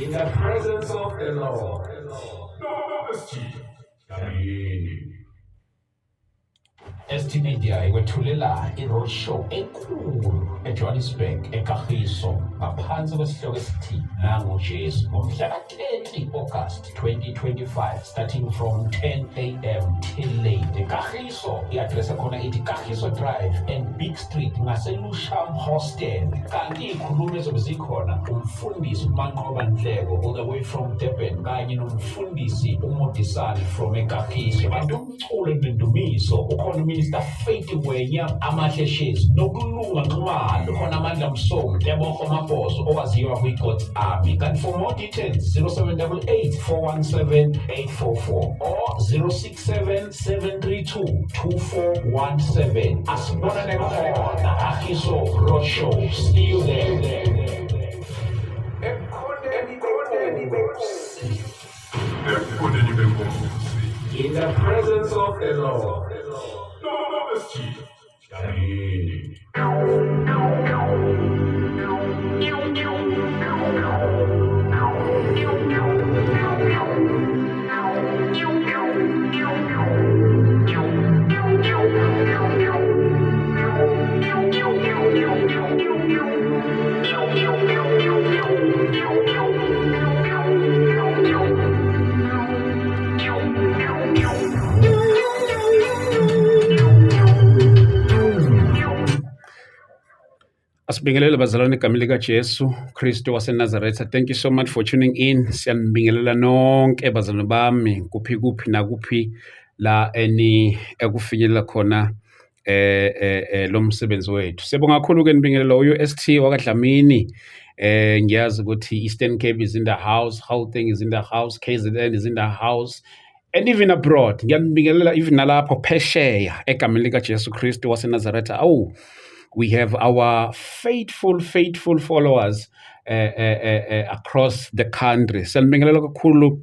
in the presence of the Lord. ST Media ikwethulela i-roadshow enkulu eJohannesburg eKagiso ngaphansi kwesihloko esithi nangoJesu ngomhla ka-30 August 2025 starting from 10 a.m. till late. eKagiso i-address yakhona ithi Kagiso Drive and Big Street ngaseLusham Hostel. Kanti izikhulumo ezobe zikhona umfundisi uManqoba Nhleko all the way from Durban kanye nomfundisi uModisani from eKagiso. Kanti umculo nendumiso ukhona Minister Faith Wenya Amahle Shezi nokulunga Nxumalo khona Amandla Msomi Tebogo Mabhoso owaziwa kwi-God's Army. Kanti for more details 0788 417 844 or 067 732 2417. Asibonane khona Kagiso Roadshow. See you there. In the presence of the Lord. Asibingelele bazalwane egameni likaJesu Kristu waseNazaretha. Thank you so much for tuning in. Siyanibingelela nonke bazalwane bami kuphi nakuphi la ekufinyelela khona lo msebenzi wethu. Siyabonga kakhulu ke nibingelela uST wakwaDlamini. Ngiyazi ukuthi Eastern Cape is in the house, Gauteng is in the house, KZN is in the house. And even abroad, ngiyanibingelela even nalapho phesheya egameni likaJesu Kristu waseNazaretha. We have our faithful followers across the country. Siyanibingelela kakhulu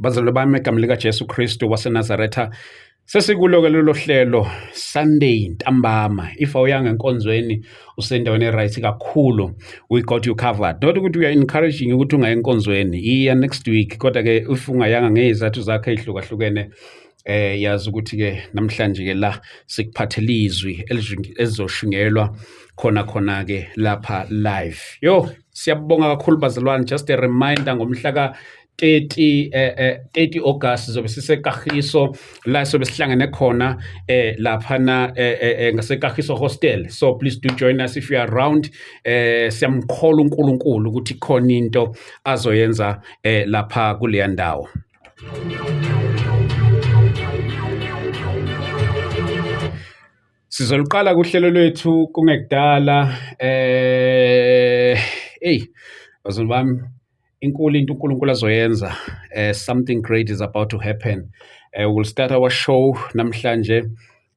bazalwane bami egameni likaJesu Kristu waseNazaretha. Sesikulo ke lelo hlelo Sunday ntambama. If awuyanga enkonzweni usendaweni right kakhulu, we got you covered. Not ukuthi we are encouraging ukuthi ungaye enkonzweni. Iya next week kodwa ke if ungayanga ngezathu zakhe ezihlukahlukene yazi ukuthi ke namhlanje ke la sikuphathela izwi elizoshungelwa khona ke lapha live. Siyabonga kakhulu bazalwane. Just a reminder ngomhla ka 30 August zobe siseKagiso la sobe sihlangene khona laphana ngaseKagiso Hostel. So please do join us if you are around. Siyamkhola uNkulunkulu ukuthi khona into azoyenza lapha kuleya ndawo. Sizoluqala kuhlelo lwethu kungekudala bazalwane bami inkulu into uNkulunkulu azoyenza. Something great is about to happen. We'll start our show namhlanje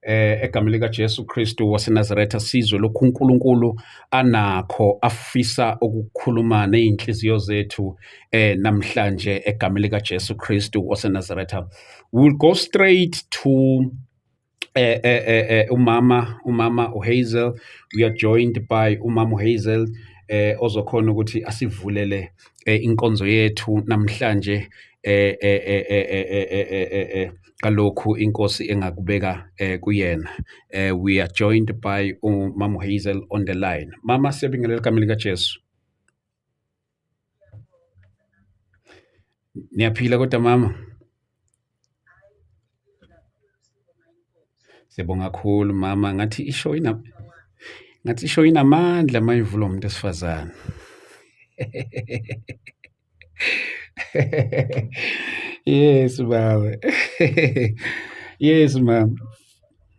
egameni likaJesu Kristu waseNazaretha. Sizwe lokhu uNkulunkulu anakho afisa ukukhuluma nezinhliziyo zethu namhlanje egameni likaJesu Kristu waseNazaretha. We'll go straight to umama uHazel. We are joined by umama uHazel ozokhona ukuthi asivulele inkonzo yethu namhlanje kalokhu inkosi engakubeka kuyena. We are joined by umama uHazel on the line. Mama, siyabingelela egameni likaJesu. Niyaphila kodwa mama? Siyabonga kakhulu mama. Ngathi isho inamandla mayivulwa umuntu esifazane. Yes baba. Yes mama.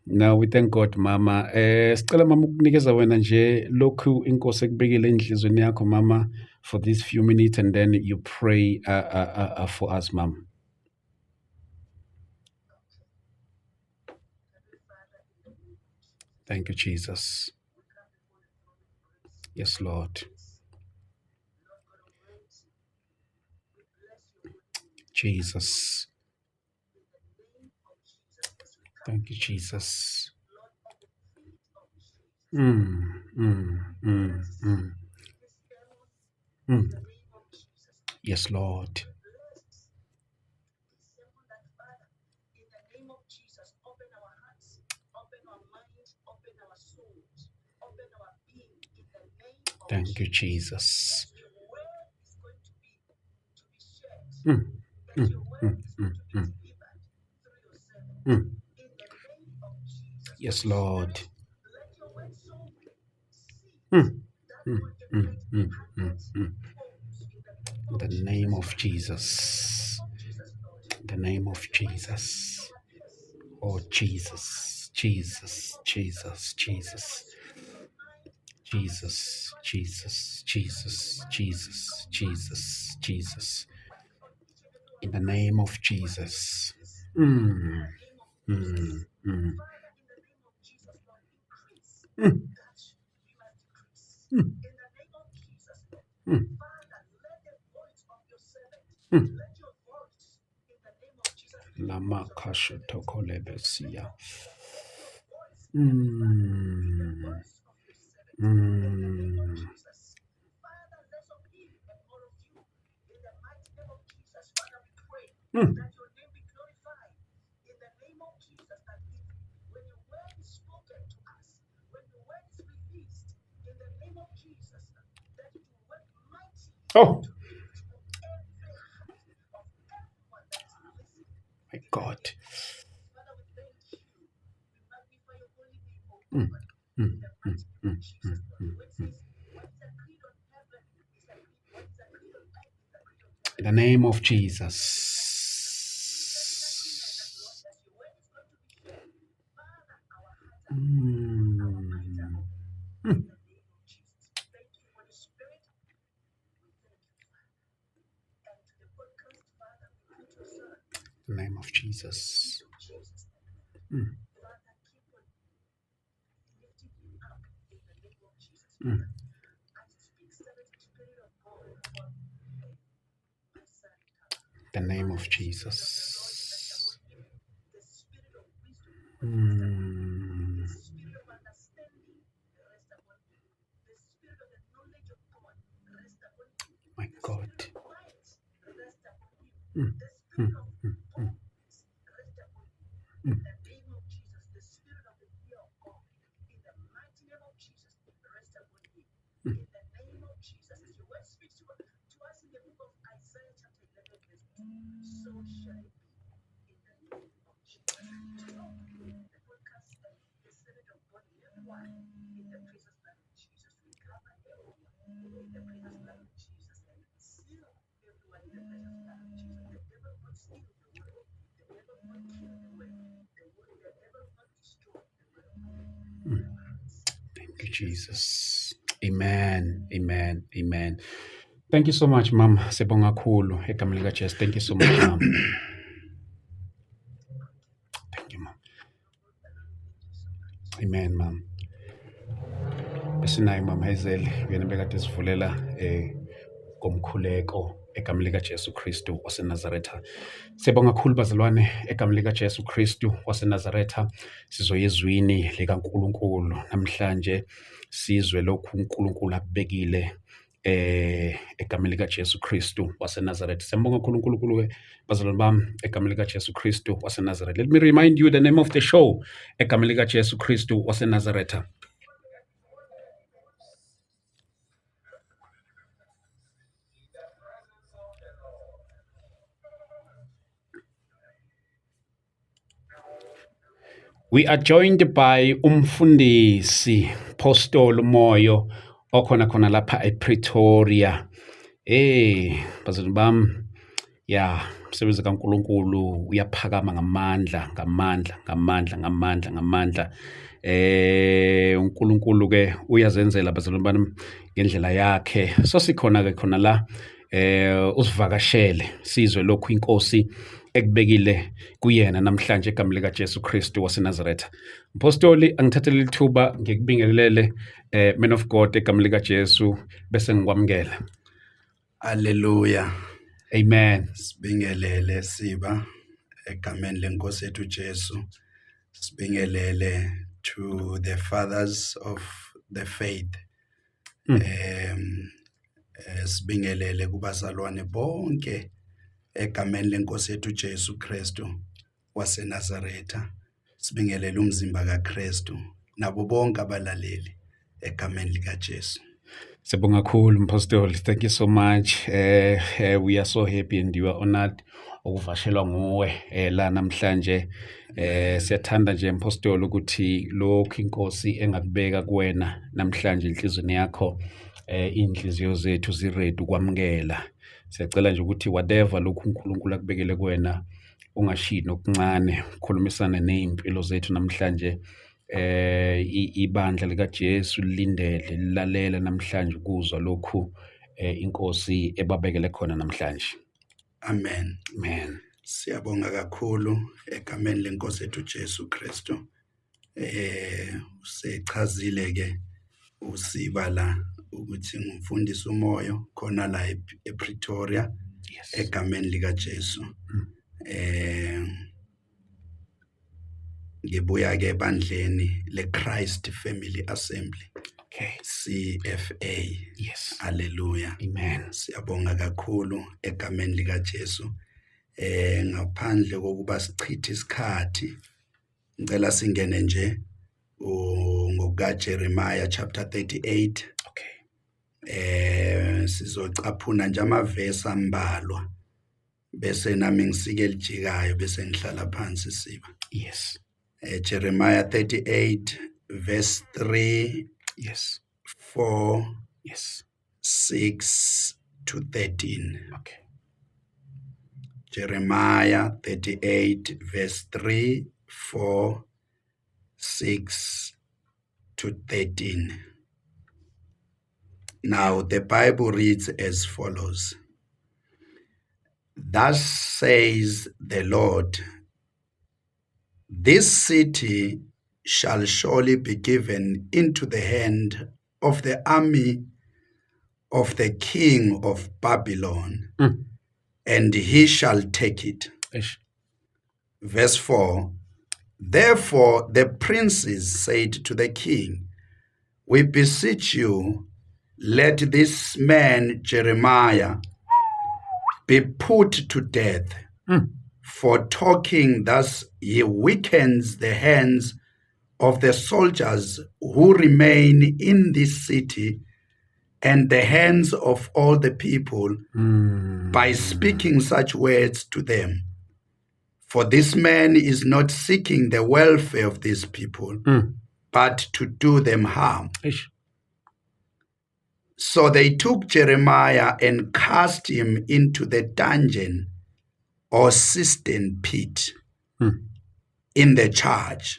Now we thank God mama. Sicela mama ukunikeza wena nje lokhu inkosi ekubekile enhlizweni yakho mama for these few minutes and then you pray for us mama. Thank you, Jesus. Yes, Lord. Jesus. Thank you, Jesus. Yes, Lord. Thank you, Jesus. Mm, mm, mm, mm, mm, mm. Yes, Lord. Mm, mm, mm, mm, mm, mm. In the name of Jesus. In the name of Jesus. Oh, Jesus, Jesus, Jesus, Jesus. Jesus, Jesus, Jesus, Jesus, Jesus, Jesus. In the name of Jesus. Mm, mm, mm, mm, mm, mm, mm. Lama kasha tokolebesia. Mm, mm. Mm. Oh, my God. Mm, mm, mm, mm, mm, mm, mm. In the name of Jesus. Mm, mm. In the name of Jesus. Mm, mm. The name of Jesus. Mm, my God. Mm, mm, mm, mm, mm. Mm. Thank you, Jesus. Amen. Amen. Amen. Thank you so much, Mom. Sibonga kakhulu egameni likaJesu. Thank you so much, Mom. Thank you, Mom. Amen, Mom. Besinayo Mom Hazel, yena bekade sivulela ngomkhuleko egameni likaJesu Kristu waseNazaretha. Siyabonga kakhulu bazalwane egameni likaJesu Kristu waseNazaretha. Sizoya ezwini likaNkulunkulu namhlanje sizwe lokhu uNkulunkulu akubekile egameni likaJesu Kristu waseNazaretha. Siyambonga kakhulu uNkulunkulu bazalwane bami egameni likaJesu Kristu waseNazaretha. Let me remind you the name of the show egameni likaJesu Kristu waseNazaretha. We are joined by umfundisi Apostle Moyo okhona khona lapha ePretoria. Bazalwane bami, ya umsebenzi kaNkulunkulu uyaphakama ngamandla, ngamandla, ngamandla, ngamandla, ngamandla. uNkulunkulu ke uyazenzela bazalwane bami ngendlela yakhe. So sikhona ke khona la usivakashele sizwe lokhu inkosi ekubekile kuyena namhlanje egameni likaJesu Kristu waseNazaretha. Mpostoli, angithathele ithuba ngikubingelele man of God egameni likaJesu bese ngikwamukela. Hallelujah. Amen. Sibingelele siba egameni lenkosi ethu Jesu. Sibingelele to the fathers of the faith. sibingelele kubazalwane bonke egameni lenkosi yethu Jesu Kristu waseNazaretha. Sibingelele umzimba kaKristu nabo bonke abalaleli egameni likaJesu. Siyabonga kakhulu Mpostoli. Thank you so much. We are so happy and you are honored ukuvashelwa nguwe la namhlanje. Siyathanda nje Mpostoli ukuthi lokhu inkosi engakubeka kuwena namhlanje inhlizweni yakho inhliziyo zethu ziready ukwamukela. Siyacela nje ukuthi whatever lokhu uNkulunkulu akubekele kuwena ungashiyi nokuncane ukhulumisane nezimpilo zethu namhlanje. Ibandla likaJesu lilindele lilalela namhlanje ukuzwa lokhu inkosi ebabekele khona namhlanje. Amen. Amen. Siyabonga kakhulu egameni lenkosi yethu Jesu Kristu. Usechazile ke usiba la ukuthi ngumfundisi umoyo khona la ePretoria. Yes. Egameni likaJesu. Ngibuya ke ebandleni leChrist Family Assembly. Okay. CFA. Yes. Hallelujah. Amen. Siyabonga kakhulu egameni likaJesu. Ngaphandle kokuba sichithe isikhathi ngicela singene nje ngokaJeremiah chapter 38. Okay. Sizocaphuna nje amavesi ambalwa bese nami ngisike lijikayo bese ngihlala phansi siba. Yes. Jeremiah 38 verse 3. Yes. 4. Yes. 6 to 13. Okay. Jeremiah 38 verse 3, 4, 6 to 13. Now the Bible reads as follows. Thus says the Lord, this city shall surely be given into the hand of the army of the king of Babylon, and he shall take it. Ish. Verse 4, therefore the princes said to the king, we beseech you, let this man Jeremiah be put to death, for talking thus he weakens the hands of the soldiers who remain in this city and the hands of all the people by speaking such words to them. For this man is not seeking the welfare of these people, but to do them harm. Ish. So they took Jeremiah and cast him into the dungeon or cistern pit in the charge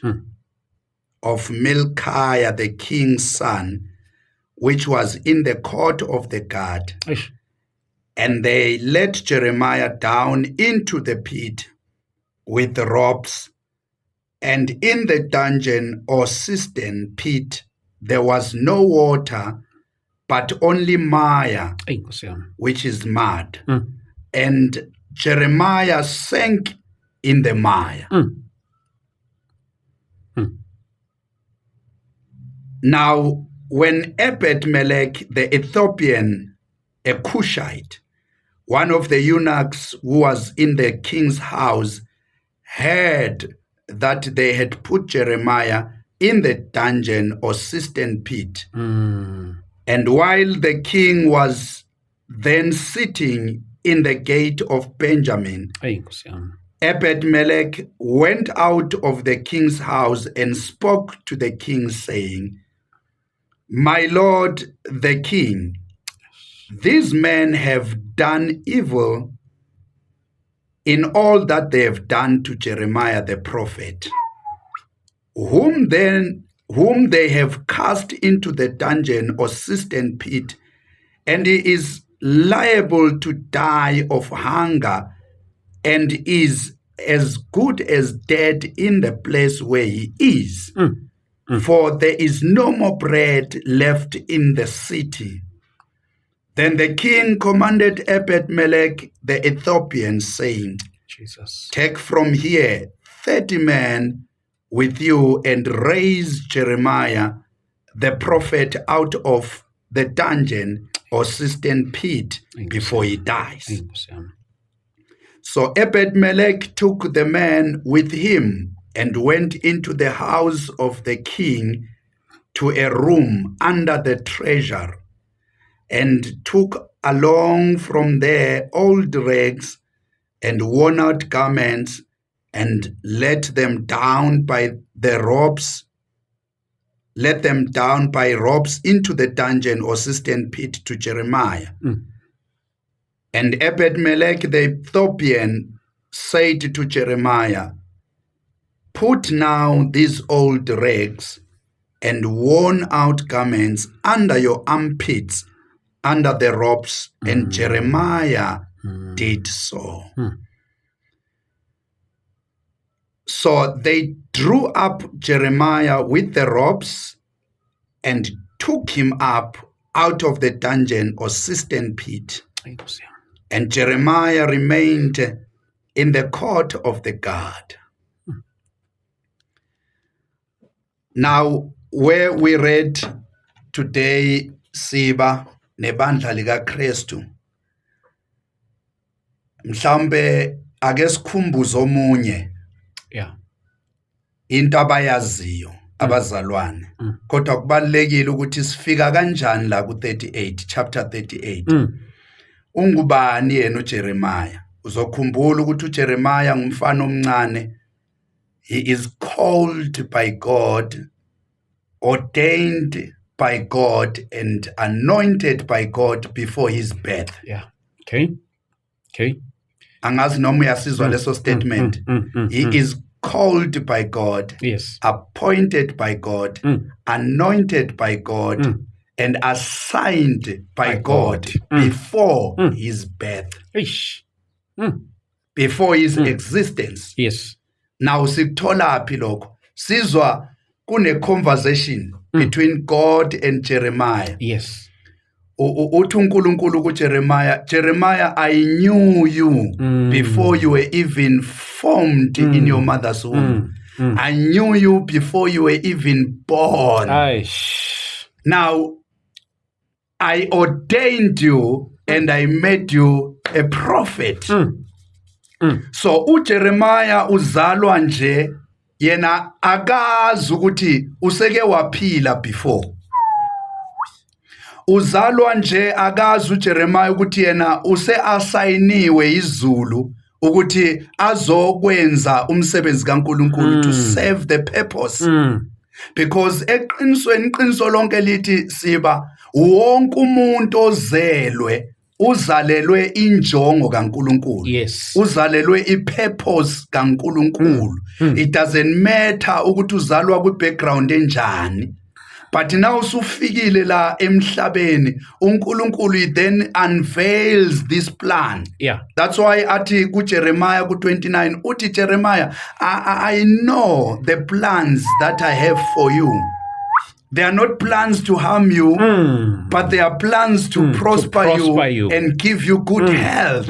of Milkiah the king's son, which was in the court of the guard. Ish. And they let Jeremiah down into the pit with ropes, and in the dungeon or cistern pit there was no water, but only mire, Hey, Nkosi yami. which is mud. And Jeremiah sank in the mire. Now, when Ebed-Melech the Ethiopian, a Cushite, one of the eunuchs who was in the king's house, heard that they had put Jeremiah in the dungeon or cistern pit, and while the king was then sitting in the gate of Benjamin, Hey, Nkosi yami. Ebed-Melech went out of the king's house and spoke to the king, saying, my lord the king, these men have done evil in all that they have done to Jeremiah the prophet, whom they have cast into the dungeon or cistern pit, and he is liable to die of hunger, and is as good as dead in the place where he is. For there is no more bread left in the city. Then the king commanded Ebed-Melech the Ethiopian, saying, Jesus. take from here 30 men with you, and raise Jeremiah the prophet out of the dungeon or cistern pit before he dies. Inkosi yami. So Ebed-Melech took the man with him and went into the house of the king to a room under the treasure, and took along from there old rags and worn-out garments, and let them down by ropes into the dungeon or cistern pit to Jeremiah. And Ebed-Melech the Ethiopian said to Jeremiah, "Put now these old rags and worn-out garments under your armpits, under the ropes." And Jeremiah did so. So they drew up Jeremiah with the ropes and took him up out of the dungeon or cistern pit. Inkosi yami. And Jeremiah remained in the court of the guard. Now, where we read today, Siba nebandla likaKristu, mhlambe ake sikhumbuze omunye Yeah. into abayaziyo abazalwane, kodwa kubalekile ukuthi sifika kanjani la ku38, chapter 38. Ungubani yena uJeremiah? Uzokhumbula ukuthi uJeremiah ngumfana omncane. He is called by God, ordained by God, and anointed by God before his birth. Yeah. Okay. Angazi noma uyasizwa leso statement. He is called by God, Yes. appointed by God, anointed by God, and assigned by God before his birth, Eish. before his existence. Yes. Now sikutholaphi lokho? Sizwa kune conversation between God and Jeremiah. Yes. Uthi uNkulunkulu kuJeremiah, Jeremiah, I knew you before you were even formed in your mother's womb. I knew you before you were even born. Aish. Now, I ordained you and I made you a prophet. So uJeremiah uzalwa nje, yena akazi ukuthi useke waphila before. Uzalwa nje akazi uJeremiah ukuthi yena use-asayiniwe izulu ukuthi azokwenza umsebenzi kaNkulunkulu, to serve the purpose. Because iqiniso lonke lithi Siba, wonke umuntu ozelwe uzalelwe injongo kaNkulunkulu. Yes. Uzalelwe ipurpose kaNkulunkulu. It doesn't matter ukuthi uzalwa kwi-background enjani. But now usufikile la emhlabeni, uNkulunkulu then unveils this plan. Yeah. That's why athi kuJeremiah ku29 uthi Jeremiah, I know the plans that I have for you. They are not plans to harm you, but they are plans to prosper you and give you good health.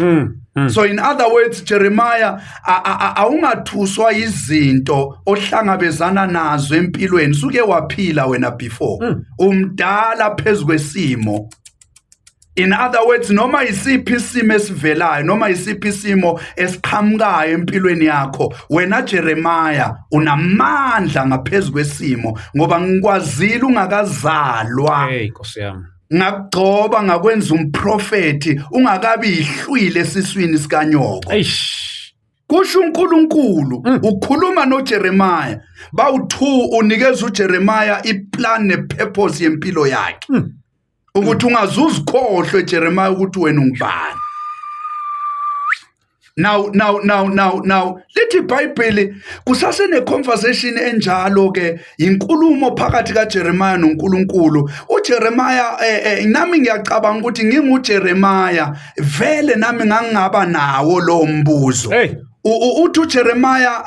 So in other words, Jeremiah, awungathuswa izinto ohlangabezana nazo empilweni, suke waphila wena before. Umdala phezu kwesimo. In other words, noma isiphi isimo esivelayo, noma isiphi isimo esiqhamukayo empilweni yakho, wena Jeremiah unamandla ngaphezulu kwesimo, ngoba ngikwazile ungakazalwa. Hey, Nkosi yami. Ngakugcoba ngakwenza umprofeti ungakabi ihlwile esiswini sikanyoko. Eish. Kusho uNkulunkulu ukhuluma noJeremiah, bawu2 unikeza uJeremiah iplan nepurpose yempilo yakhe. Ukuthi ungazuzikhohlwe Jeremiah ukuthi wena ungubani. Now lithi iBhayibheli kusasene conversation enjalo ke, inkulumo phakathi kaJeremiah noNkulunkulu. uJeremiah nami ngiyacabanga ukuthi nginguJeremiah vele nami ngangaba nawo lo mbuzo. Hey. Uthi uJeremiah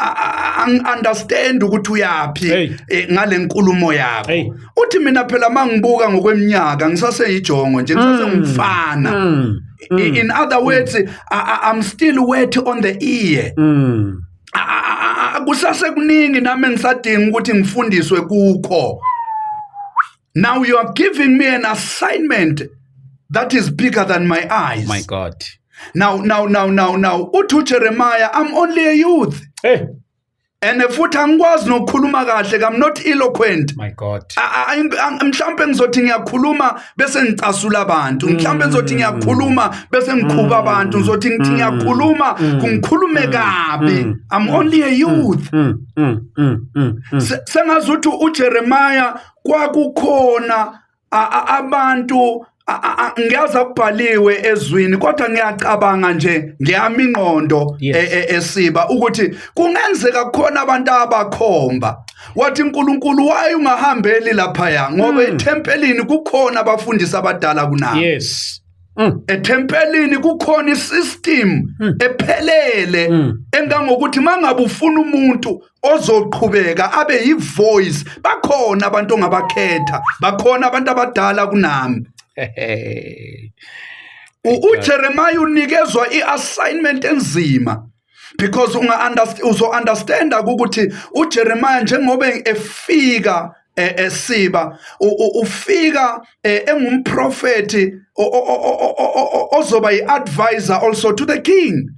understand ukuthi uyapi ngale nkulumo yakho. Uthi mina phela mangibuka ngokweminyaka ngisaseyijongo nje, ngisasengumfana. In other words, I'm still wet on the ear. Kusase kuningi nami ngisadinga ukuthi ngifundiswe kukho. Now you are giving me an assignment that is bigger than my eyes. My God. Now, uthi Jeremiah, I'm only a youth. Hey. And futhi angikwazi nokukhuluma kahle, I'm not eloquent. My God. Mhlambe ngizothi ngiyakhuluma bese ngicasula abantu, mhlambe ngizothi ngiyakhuluma bese ngikhuba abantu, ngizothi ngithi ngiyakhuluma kungikhulume kabi. I'm only a youth. Sengazuthi uJeremiah kwakukhona abantu ngiyazi akubhaliwe ezwini kodwa ngiyacabanga nje ngiyami ingqondo esiba ukuthi kungenzeka khona abantu abakhomba wathi uNkulunkulu waye ungahambeli lapha ngoba eTempelini kukhona abafundisi abadala kunayo. Yes. eTempelini kukhona isystem ephelele engangokuthi mangabe ufuna umuntu ozoqhubeka abe yivoice bakhona abantu ongabakhetha bakhona abantu abadala kunami. uJeremiah unikezwa iassignment enzima because uzo-understand ukuthi uJeremiah njengoba efika esiba ufika engumprofeti ozoba yi-advisor also to the king.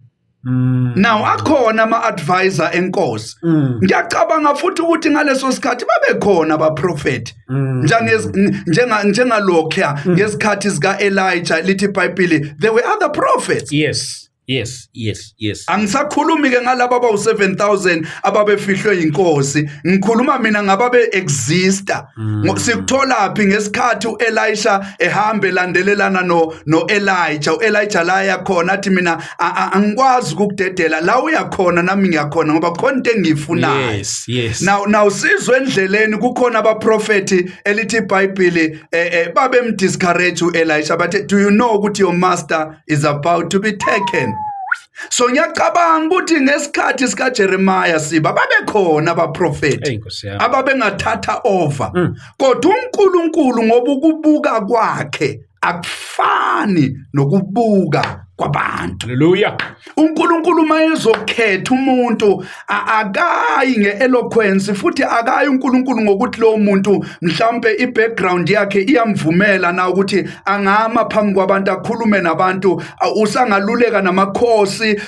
Now akhona ama-advisor enkosi. Ngiyacabanga futhi ukuthi ngaleso sikhathi babekhona abaprofeti njengalokhuya ngesikhathi sika-Elijah lithi iBhayibheli there were other prophets. Yes. Angisakhulumi ke ngalabo abawu-7,000 ababefihlwe yinkosi, ngikhuluma mina ngababe exista. Sikutholaphi ngesikhathi uElisha ehamba elandelelana no-Elijah. uElijah la yakhona athi mina angikwazi ukukudedela la uyakhona nami ngiyakhona ngoba khona into engiyifunayo. Yes. Now sizwe endleleni kukhona abaprofeti elithi iBhayibheli babemdiscourage uElisha bathi do you know ukuthi your master is about to be taken. So ngiyacabanga ukuthi ngesikhathi sikaJeremiah siba babekhona abaprofeti ababengathatha over kodwa uNkulunkulu ngoba ukubuka kwakhe akufani nokubuka kwabantu. Hallelujah. uNkulunkulu mayezokhetha umuntu akayi ngeeloquence futhi akayi uNkulunkulu ngokuthi lo muntu mhlambe ibackground yakhe iyamvumela na ukuthi angama phambi kwabantu akhulume nabantu, usangaluleka namakhosi,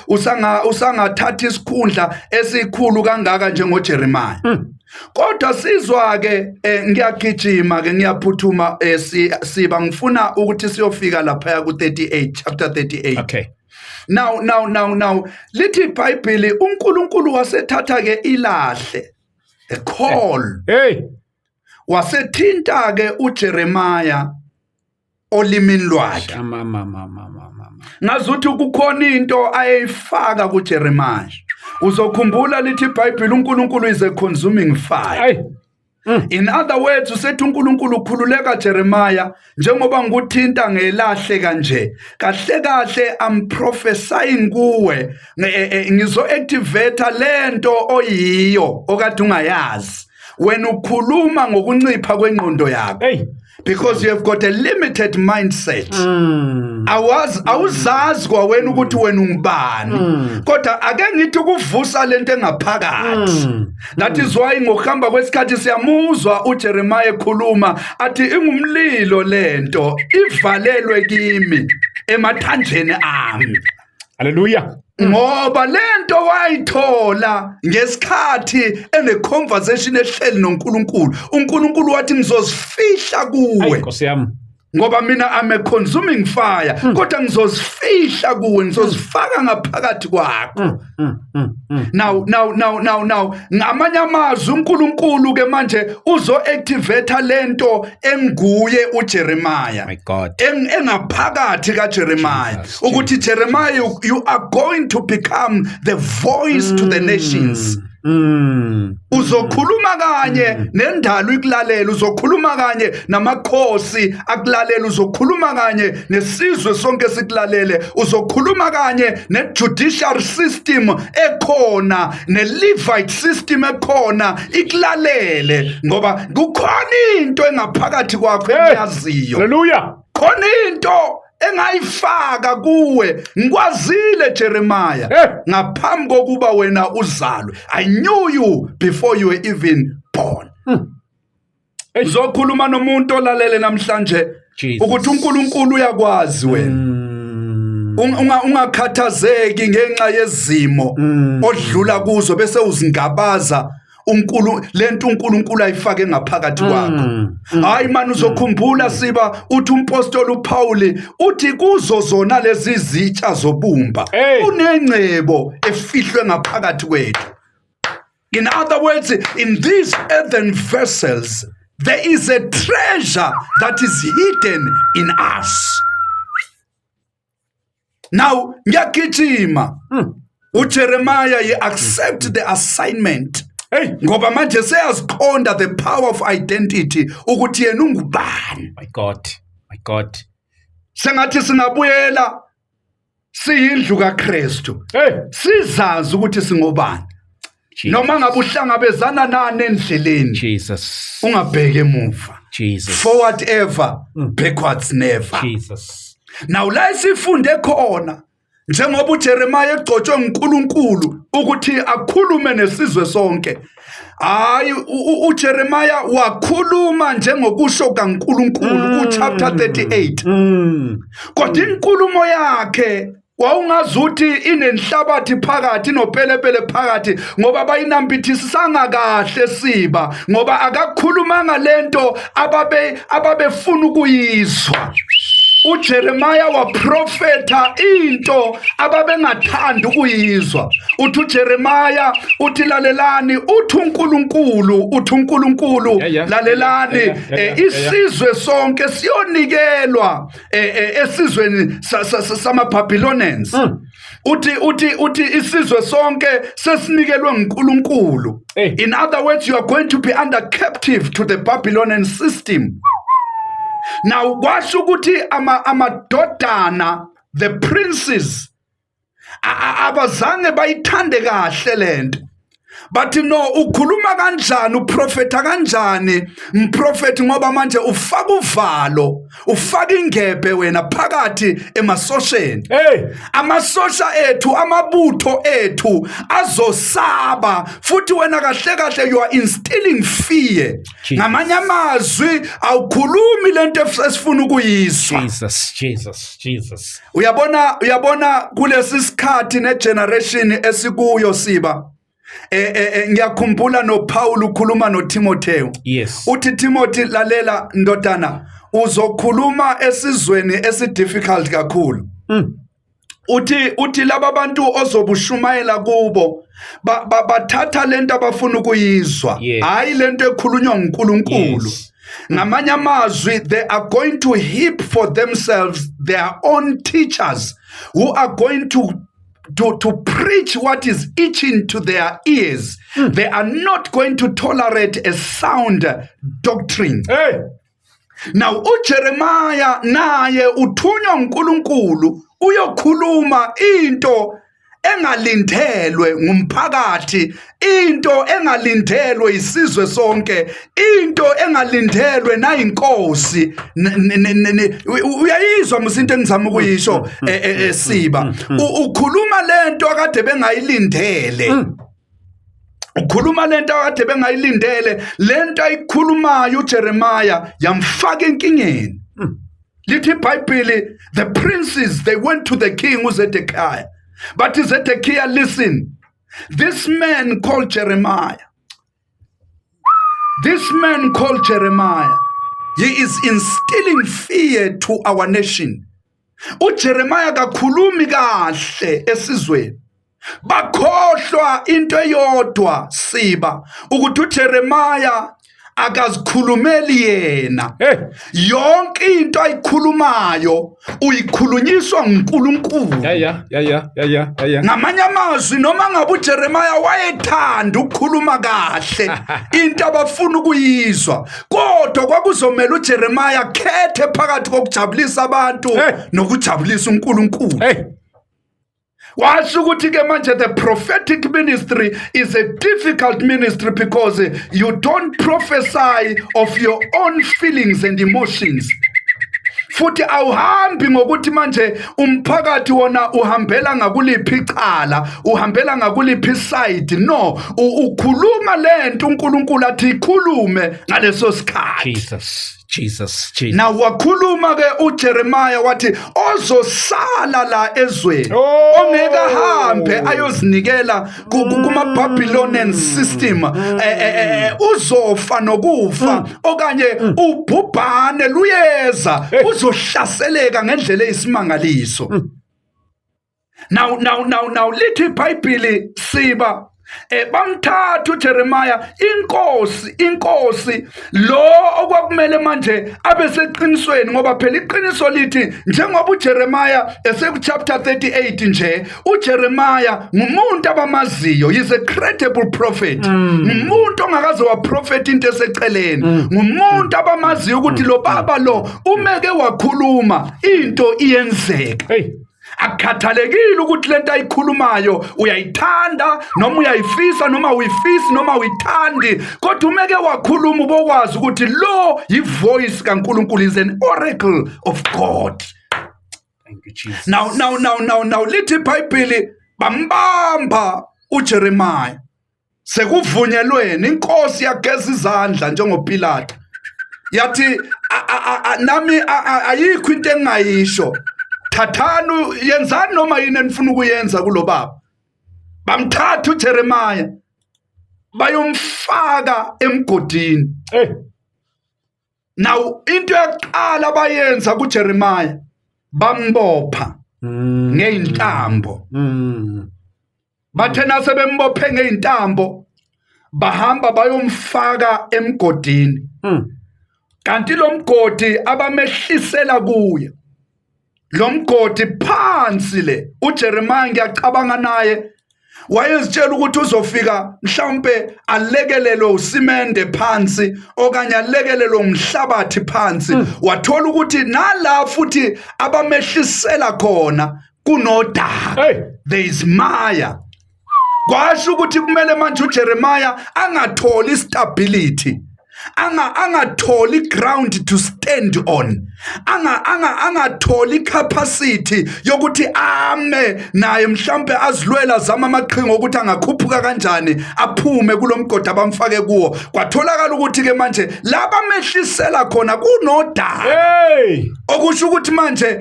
usangathatha isikhundla esikhulu kangaka njengoJeremiah. Kodwa sizwa ke ngiyagijima ke ngiyaphuthuma siba ngifuna ukuthi siyofika lapha ku 38 chapter 38. Okay. Now lithi iBhayibheli uNkulunkulu wasethatha ke ilahle a call. Hey. Wasethinta ke uJeremiah olimini lwakhe. Ngazuthi kukhona into ayifaka kuJeremiah. Uzokhumbula lithi iBhayibheli uNkulunkulu is a consuming fire. In other words usethi uNkulunkulu ukhululeka Jeremiah njengoba ngikuthinta ngelahle kanje kahle am prophesying kuwe ngizo activate lento oyiyo okade ungayazi wena ukhuluma ngokuncipha kwengqondo yakho. Because you have got a limited mindset. Awuzazi kwa wena ukuthi wena ungubani. Kodwa ake ngithi ukuvusa lento engaphakathi. That is why ngokuhamba kwesikhathi siyamuzwa uJeremiah ekhuluma athi ingumlilo lento ivalelwe kimi emathanjeni ami. Hallelujah. Ngoba lento wayithola ngesikhathi ene-conversation ehleli noNkulunkulu. uNkulunkulu wathi ngizozifihla kuwe. Nkosi yami. Ngoba mina I'm a consuming fire. Kodwa ngizozifihla kuwe, ngizozifaka ngaphakathi kwakho. Now ngamanye amazwi uNkulunkulu ke manje uzo-activate lento enguye uJeremiah. My God. Engaphakathi kaJeremiah. Ukuthi Jeremiah you are going to become the voice to the nations. Uzokhuluma kanye nendalo ikulalela, uzokhuluma kanye namakhosi akulalela, uzokhuluma kanye nesizwe sonke sikulalele, uzokhuluma kanye ne-judicial system ekhona, ne-Levite system ekhona ikulalele ngoba kukhona into engaphakathi kwakho eyaziyo. Hallelujah. Khona into engayifaka kuwe ngikwazile Jeremiah ngaphambi kokuba wena uzalwe. I knew you before you were even born. Uzokhuluma nomuntu olalele namhlanje ukuthi uNkulunkulu uyakwazi wena. Ungakhathazeki ngenxa yezimo odlula kuzo bese uzingabaza lento uNkulunkulu ayifake ngaphakathi kwakho. Hayi man, uzokhumbula siba uthi umpostoli uPaul uthi kuzo zona lezi zitsha zobumba unengcebo efihlwe ngaphakathi kwethu. In other words, in these earthen vessels there is a treasure that is hidden in us. Now ngiyagijima uJeremiah he accept the assignment. Ngoba manje seyaziqonda the power of identity ukuthi yena ungubani. My God. Sengathi singabuyela siyindlu kaKristu. Sizazi ukuthi singobani. Noma ngabe uhlangabezana nani endleleni. Jesus. Ungabheke emuva. Jesus. Forward ever, backwards never. Jesus. Now la sifunde khona njengoba uJeremiah egcotshwe uNkulunkulu ukuthi akhulume nesizwe sonke. Hayi uJeremiah wakhuluma njengokusho kaNkulunkulu ku chapter 38. Kodwa inkulumo yakhe wawungazuthi inenhlabathi phakathi inopelepele phakathi ngoba bayinambithisanga kahle siba ngoba akakhulumanga lento ababefuna ukuyizwa. uJeremiah waprofeta into ababengathanda ukuyizwa. Uthi uJeremiah uthi lalelani, uthi uNkulunkulu lalelani, isizwe sonke siyonikelwa esizweni samaBabylonians. Uthi isizwe sonke sesinikelwe uNkulunkulu. In other words, you are going to be under captive to the Babylonian system. Now kwasho ukuthi amadodana, the princes, abazange bayithande kahle lento. But no, ukhuluma kanjani, uprofeta kanjani mprofeti ngoba manje ufaka uvalo, ufaka ingebhe wena phakathi emasosheni. Amasosha ethu, amabutho ethu azosaba futhi wena kahle you are instilling fear. Ngamanye amazwi awukhulumi lento esifuna ukuyizwa. Jesus. Uyabona kulesi sikhathi negeneration esikuyo siba. Ngiyakhumbula noPaul ukhuluma noTimotheo. Yes. Uthi Timothy lalela ndodana, uzokhuluma esizweni esidifficult kakhulu. Uthi laba bantu ozobushumayela kubo bathatha lento abafuna ukuyizwa, hayi lento ekhulunywa uNkulunkulu. Ngamanye amazwi, they are going to heap for themselves their own teachers who are going to preach what is itching to their ears. They are not going to tolerate a sound doctrine. Now uJeremiah naye uthunywa uNkulunkulu uyokhuluma into engalindelwe ngumphakathi, into engalindelwe isizwe sonke, into engalindelwe nayinkosi. Uyayizwa musinto engizama ukuyisho siba. Ukhuluma lento akade bengayilindele. Ukhuluma lento akade bengayilindele, lento ayikhulumayo uJeremiah yamfaka enkingeni. Lithi iBhayibheli, the princes, they went to the king uZedekhiah. But Zedekiah, listen, this man called Jeremiah, he is instilling fear to our nation. uJeremiah kakhulumi kahle esizweni. Bakhohlwa into eyodwa siba, ukuthi uJeremiah akazikhulumeli yena. Yonke into ayikhulumayo uyikhulunyiswa uNkulunkulu. Ngamanye amazwi, noma ngabe uJeremiah wayethanda ukukhuluma kahle into abafuna ukuyizwa, kodwa kwakuzomela uJeremiah khethe phakathi kokujabulisa abantu nokujabulisa uNkulunkulu. Washo ukuthi ke manje the prophetic ministry is a difficult ministry because you don't prophesy of your own feelings and emotions. Futhi awuhambi ngokuthi manje umphakathi wona uhambela ngakuliphi icala, uhambela ngakuliphi side. No, ukhuluma lento uNkulunkulu athi ikhulume ngaleso sikhathi. Jesus. Na wakhuluma ke uJeremiah wathi ozosala la ezweni ongeke ahambe ayozinikela kuma-Babylonian system uzofa nokufa okanye ubhubhane luyeza uzohlaseleka ngendlela eyisimangaliso. Now lithi iBhayibheli siba bamthatha uJeremiah inkosi lo okwakumele manje abe seqinisweni ngoba phela iqiniso lithi njengoba uJeremiah chapter 38 nje uJeremiah ngumuntu abamaziyo, is a credible prophet, ngumuntu ongakaze waprofeta into eseceleni, ngumuntu abamaziyo ukuthi lo baba lo umeke wakhuluma into iyenzeka. Akukhathalekile ukuthi lento ayikhulumayo uyayithanda noma uyayifisa noma uyifisi noma uyithandi, kodwa umeke wakhuluma ubokwazi ukuthi lo yivoice kaNkulunkulu, is an oracle of God. Thank you, Jesus. Now lithi iBhayibheli bambamba uJeremiah sekuvunyelweni, inkosi yageza izandla njengoPilato yathi nami ayikho into engayisho, thathani yenzani noma yini enifuna ukuyenza kulo baba. Bamthatha uJeremiah bayomfaka emgodini. Now into yaqala bayenza kuJeremiah bambopha ngeintambo. Bathena sebembophe ngeintambo bahamba bayomfaka emgodini. Kanti lo mgodi abamehlisela kuye, lo mgodi phansi le uJeremiah ngiyacabanga naye wayezitshela ukuthi uzofika mhlawumbe alekelelwe usimende phansi okanye alekelelwe umhlabathi phansi. Wathola ukuthi nala futhi abamehlisela khona kunodaka, there is maya. Kwasho ukuthi kumele manje uJeremiah angatholi stability, angatholi ground to stand on, angatholi capacity yokuthi ame naye mhlambe azilwela zama amaqhinga ukuthi angakhuphuka kanjani aphume kulomgodi abamfake kuwo. Kwatholakala ukuthi ke manje laba mehlisela khona kunodaka, okusho ukuthi manje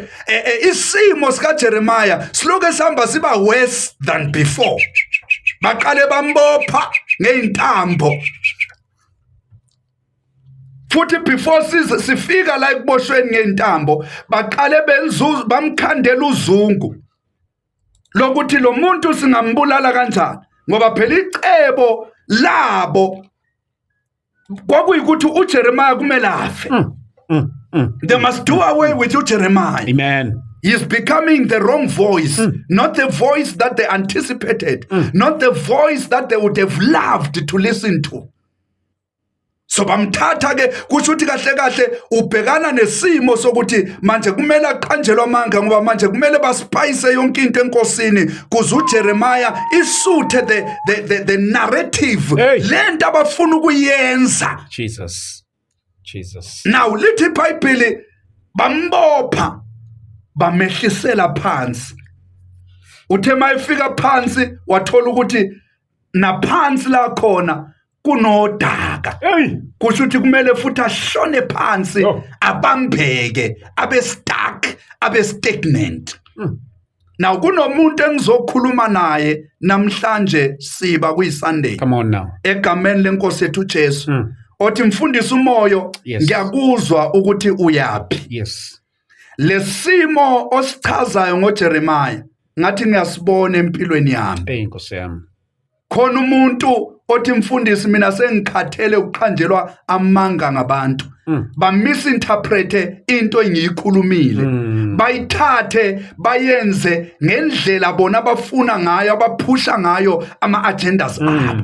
isimo sika Jeremiah siloke sihamba siba worse than before. Baqale bambopha ngeintambo futhi before sifika la ekuboshweni ngeintambo baqale bamkhandela uzungu lokuthi lo muntu singambulala kanjani, ngoba phela icebo labo kwakuyikuthi uJeremiah kumele afe. They must do away with uJeremiah. Amen. He's becoming the wrong voice, not the voice that they anticipated, not the voice that they would have loved to listen to. So bamthatha ke kusho ukuthi kahle kahle ubhekana nesimo sokuthi manje kumele aqanjelwe amanga ngoba manje kumele baspice yonke into enkosini kuze uJeremiah isuthe the narrative lento abafuna ukuyenza. Jesus. Now lithi iBhayibheli bambopha bamehlisela phansi. Uthe mayifika phansi wathola ukuthi naphansi la khona kunodaka. Kusho ukuthi kumele futhi ashone phansi abambeke abe stuck abe stagnant. Now kunomuntu engizokhuluma naye namhlanje siba kuyiSunday. Come on now. Egameni lenkosi yethu uJesu. Othi mfundisi umoyo ngiyakuzwa ukuthi uyapi. Yes. Lesimo osichazayo ngoJeremiah ngathi ngiyasibona empilweni yami. Nkosi yami. Khona umuntu othi mfundisi mina sengikhathele ukuqhanjelwa amanga ngabantu. Bamisinterprete into engiyikhulumile. Bayithathe bayenze ngendlela bona abafuna ngayo, abaphusha ngayo ama-agendas abo.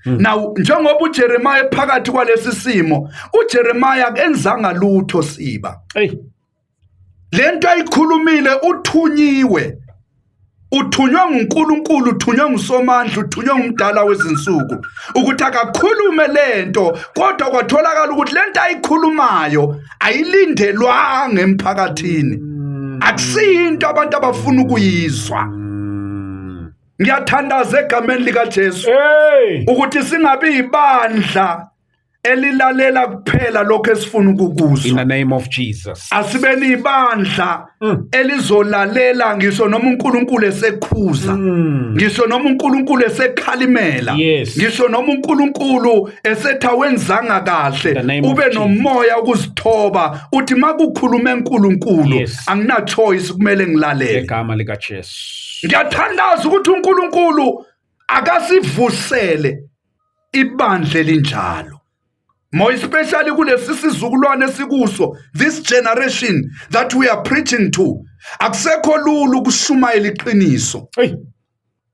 Now njengoba uJeremiah phakathi kwalesi simo, uJeremiah akenzanga lutho siba. Lento ayikhulumile uthunywe nguNkulunkulu, uthunywe nguSomandla, uthunywe ngumdala wezinsuku ukuthi akakhulume lento, kodwa kwatholakala ukuthi lento ayikhulumayo ayilindelwanga emphakathini, akusiyinto abantu abafuna ukuyizwa. Ngiyathandaza egameni likaJesu ukuthi singabi ibandla elilalela kuphela lokho esifuna In the ukukuzwa. name of Jesus. Asibeni ibandla elizolalela ngisho noma uNkulunkulu esekhuza. Ngisho noma uNkulunkulu esekhalimela. Yes. Ngisho noma uNkulunkulu esethi awenzanga kahle. The name of Ube nomoya ukuzithoba uthi makukhuluma uNkulunkulu Yes. angina choice kumele ngilalele. Ngegama likaJesu. Ngiyathandaza ukuthi uNkulunkulu akasivusele ibandla elinjalo. More especially kulesi sizukulwane esikuso, this generation that we are preaching to. Akusekho lula ukushumayela iqiniso. Hey.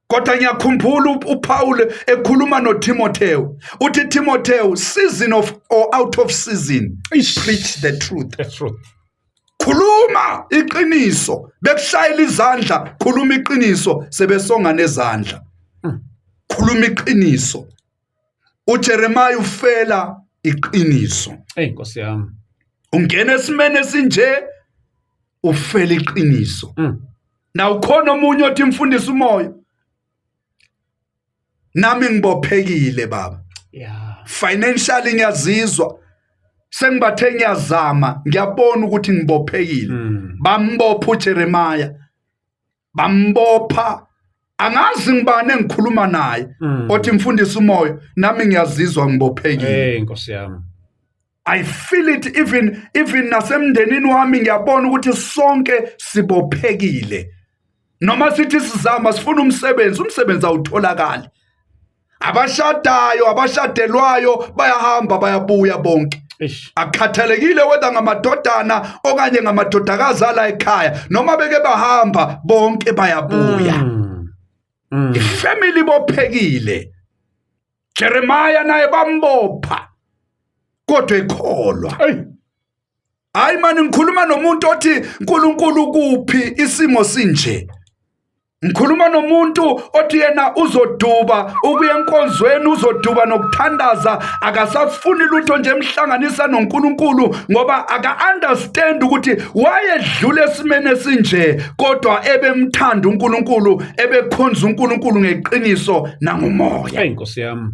Kodwa ngiyakhumbula uPaul ekhuluma noTimotheo. Uthi Timotheo, season of or out of season, preach the truth. That's true. Khuluma iqiniso. Bekushayela izandla, khuluma iqiniso, sebesonga nezandla. Khuluma iqiniso. uJeremiah ufela iqiniso. Hey Nkosi yami. Ungena esimene esinje ufela iqiniso. Na ukhona omunye othi mfundisi umoya. Nami ngibophekile baba. Yeah. Financially ngiyazizwa. Sengibathe ngiyazama, ngiyabona ukuthi ngibophekile. Bambopha uJeremiah. Bambopha. Angazi ngibane engikhuluma naye. Othi mfundisi umoya, nami ngiyazizwa ngibophekile. Hey Nkosi yami. I feel it even nasemndenini wami ngiyabona ukuthi sonke sibophekile. Noma sithi sizama sifuna umsebenzi awutholakali. Abashadayo, abashadelwayo bayahamba bayabuya bonke. Akukhathalekile whether ngamadodana okanye ngamadodakazi ala ekhaya, noma beke bahamba bonke bayabuya. Ifamily bophekile. Jeremiah naye bambopha. Kodwa ekholwa. Hayi manje ngikhuluma nomuntu othi uNkulunkulu kuphi isimo sinje. Ngikhuluma nomuntu othi yena uzoduba ukuya enkonzweni, uzoduba nokuthandaza, akasafuni lutho nje emhlanganisa noNkulunkulu ngoba aka-understand ukuthi wayedlula esimene esinje kodwa ebemthanda uNkulunkulu, ebekhonza uNkulunkulu ngeqiniso nangomoya. Hey Nkosi yami.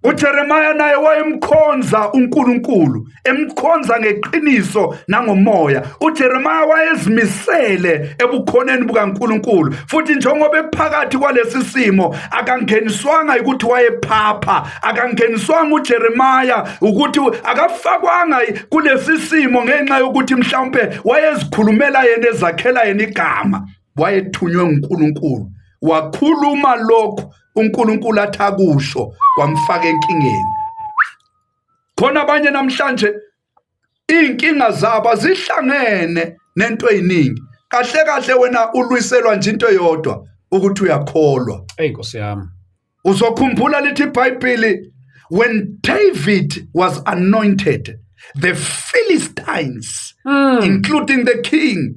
uJeremiah naye wayemkhonza uNkulunkulu, emkhonza ngeqiniso nangomoya. uJeremiah wayezimisele ebukhoneni bukaNkulunkulu, futhi njengoba ephakathi kwalesi simo akangeniswanga ukuthi wayephapha, akangeniswanga uJeremiah ukuthi akafakwanga kulesi simo ngenxa yokuthi mhlawumbe wayezikhulumela yena, ezakhela yena igama. Wayethunywe uNkulunkulu, wakhuluma lokho uNkulunkulu athakusho, kwamfaka enkingeni. Khona abanye namhlanje inkinga zabo zihlangene nento eziningi. Kahle kahle wena ulwiselwa nje into eyodwa ukuthi uyakholwa. Hey Nkosi yami. Uzokhumbula lithi iBhayibheli, when David was anointed, the Philistines, including the king,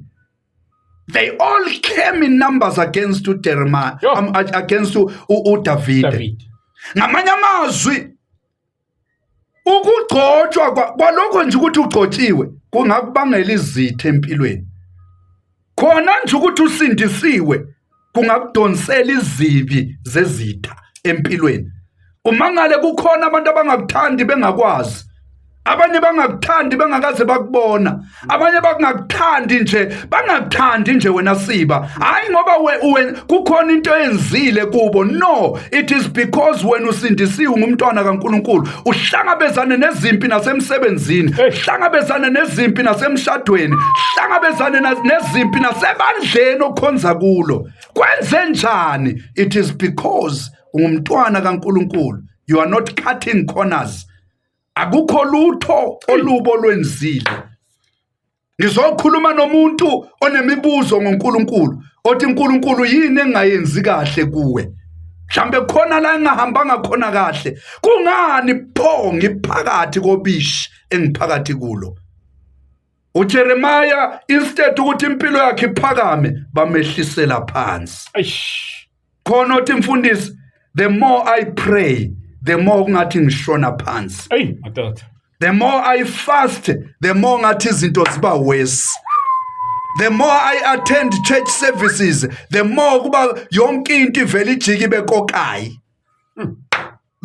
they all came in numbers against Jeremiah, against David. Ngamanye amazwi, ukugcotshwa kwalokho nje ukuthi ugcotshiwe kungakubangela izitha empilweni. Khona nje ukuthi usindisiwe kungakudonsela izibi zezitha empilweni. Umangale kukhona abantu abangakuthandi bengakwazi. Abanye bangakuthandi bengakaze bakubona. Abanye bangakuthandi nje, bangakuthandi nje wena Siba. Hayi ngoba kukhona into enzile kubo. No, it is because when usindisiwe ngumntwana kaNkulunkulu, uhlangabezana nezimpi nasemsebenzini, uhlangabezana nezimpi nasemshadweni, uhlangabezana nezimpi nasebandleni okhonza kulo. Kwenze njani? It is because ungumntwana kaNkulunkulu. You are not cutting corners. Akukho lutho olubo lwenzile. Ngizokhuluma nomuntu onemibuzo ngoNkulunkulu, othi uNkulunkulu yini engayenzi kahle kuwe? Mhlambe khona la engahambanga khona kahle. Kungani pho ngiphakathi kobishi engiphakathi kulo? uJeremiah instead ukuthi impilo yakhe iphakame, bamehlisela phansi. Khona uthi mfundisi, the more I pray, the more ngathi ngishona phansi. Hey madoda. The more I fast, the more ngathi izinto ziba worse. The more I attend church services, the more kuba yonke into ivela ijike bekokayi.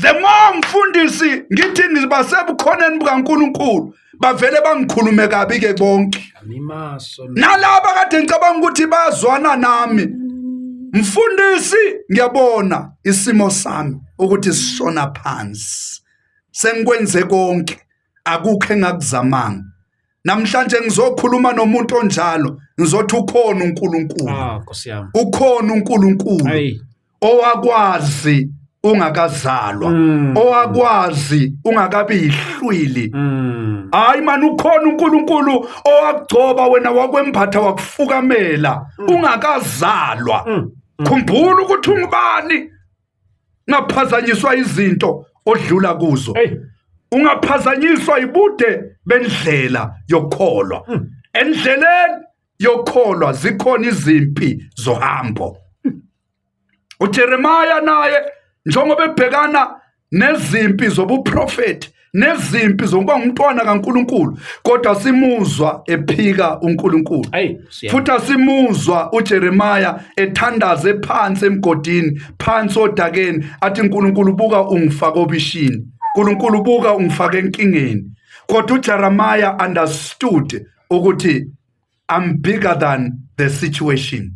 The more mfundisi ngithi ngibasebukhoneni bukaNkulunkulu bavele bangikhulume kabi ke bonke. Nalaba kade ngicabanga ukuthi bazwana nami. Mfundisi ngiyabona isimo sami ukuthi sishona phansi. Sengikwenze konke akukho engakuzamanga. Namhlanje ngizokhuluma nomuntu onjalo ngizothi ukhona uNkulunkulu. Nkosi yami. Ukhona uNkulunkulu owakwazi ungakazalwa, owakwazi ungakabi yihlwili. Hayi man, ukhona uNkulunkulu owakugcoba wena wakwemphatha wakufukamela ungakazalwa. Khumbula ukuthi ungubani. Ngaphazanyiswa izinto odlula kuzo. Ungaphazanyiswa ibude bendlela yokholwa. Endleleni yokholwa zikhona izimpi zohambo. uJeremiah naye njengoba ebhekana nezimpi zobuprofeti nezimpi zokuba ngumntwana kaNkulunkulu, kodwa simuzwa ephika uNkulunkulu. Futhi asimuzwa uJeremiah ethandaze phansi emgodini, phansi odakeni, athi uNkulunkulu buka ungifaka obishini, uNkulunkulu buka ungifaka enkingeni. Kodwa uJeremiah understood ukuthi I'm bigger than the situation.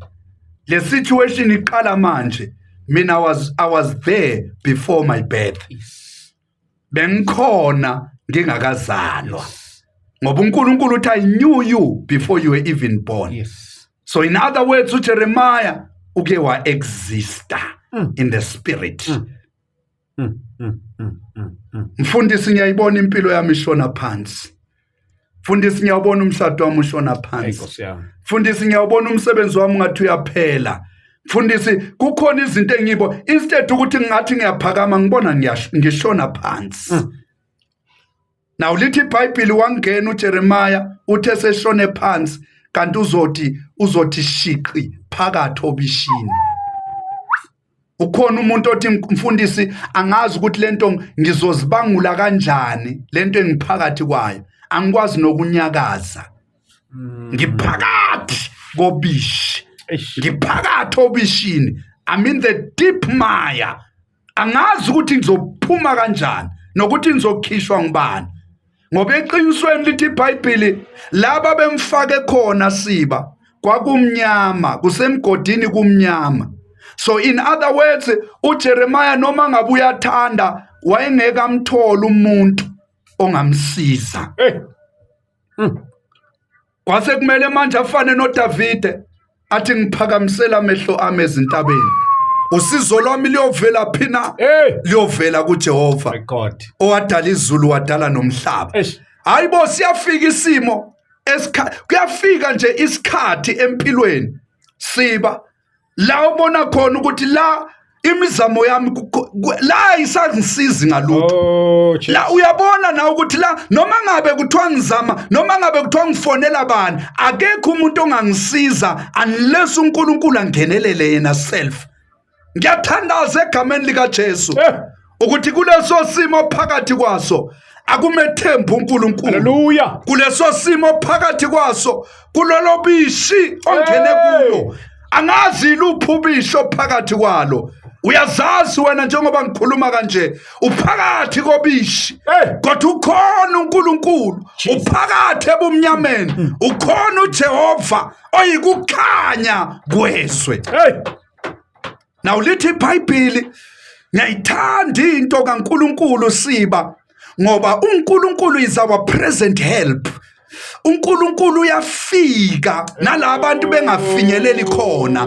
Le situation iqala manje. Mina I was there before my birth. Bengikhona ngingakazalwa. Ngoba uNkulunkulu uthi I knew you before you were even born. So in other words, uJeremiah uke wa exista in the spirit. Mfundisi ngiyayibona impilo yami ishona phansi. Mfundisi ngiyabona umshado wami ushona phansi. Mfundisi ngiyabona umsebenzi wami ngathi uyaphela. Mfundisi kukhona izinto engibo instead ukuthi ngathi ngiyaphakama ngibona ngishona phansi. Now lithi iBhayibheli wangena uJeremiah uthe seshone phansi kanti uzothi shiqi phakathi obishini. Ukhona umuntu othi mfundisi angazi ukuthi lento ngizozibangula kanjani lento engiphakathi kwayo. Angikwazi nokunyakaza. Ngiphakathi kobishi. Ngiphakathi obishini. I'm in the deep mire. Angazi ukuthi ngizophuma kanjani nokuthi ngizokhishwa ngubani. Ngoba eqinisweni lithi iBhayibheli laba bemfake khona siba kwakumnyama, kusemgodini kumnyama. So in other words, uJeremiah noma ngabe uyathanda wayengeke amthola umuntu ongamsiza. Kwase kumele manje afane noDavide athi ngiphakamisela amehlo ami ezintabeni. Usizo lwami liyovela phina, liyovela kuJehova owadala izulu wadala nomhlaba. Hayibo siyafika isimo kuyafika nje isikhathi empilweni siba la ubona khona ukuthi la imizamo yami la isangisizi ngalutho. La uyabona na ukuthi la noma ngabe kuthiwa ngizama, noma ngabe kuthiwa ngifonela abantu, akekho umuntu ongangisiza unless uNkulunkulu angenelele yena self. Ngiyathandaza egameni likaJesu ukuthi kuleso simo phakathi kwaso akumethemba uNkulunkulu. Haleluya. Kuleso simo phakathi kwaso kulolo bishi ongene kulo. Angazi luphi ubisho phakathi kwalo. Uyazazi wena njengoba ngikhuluma kanje uphakathi kobishi. Kodwa ukhona uNkulunkulu uphakathi ebumnyameni. Ukhona uJehova oyikukhanya kwezwe. Now lithi iBhayibheli ngiyayithanda into kaNkulunkulu siba ngoba uNkulunkulu is our present help. uNkulunkulu uyafika nalabantu bengafinyeleli khona.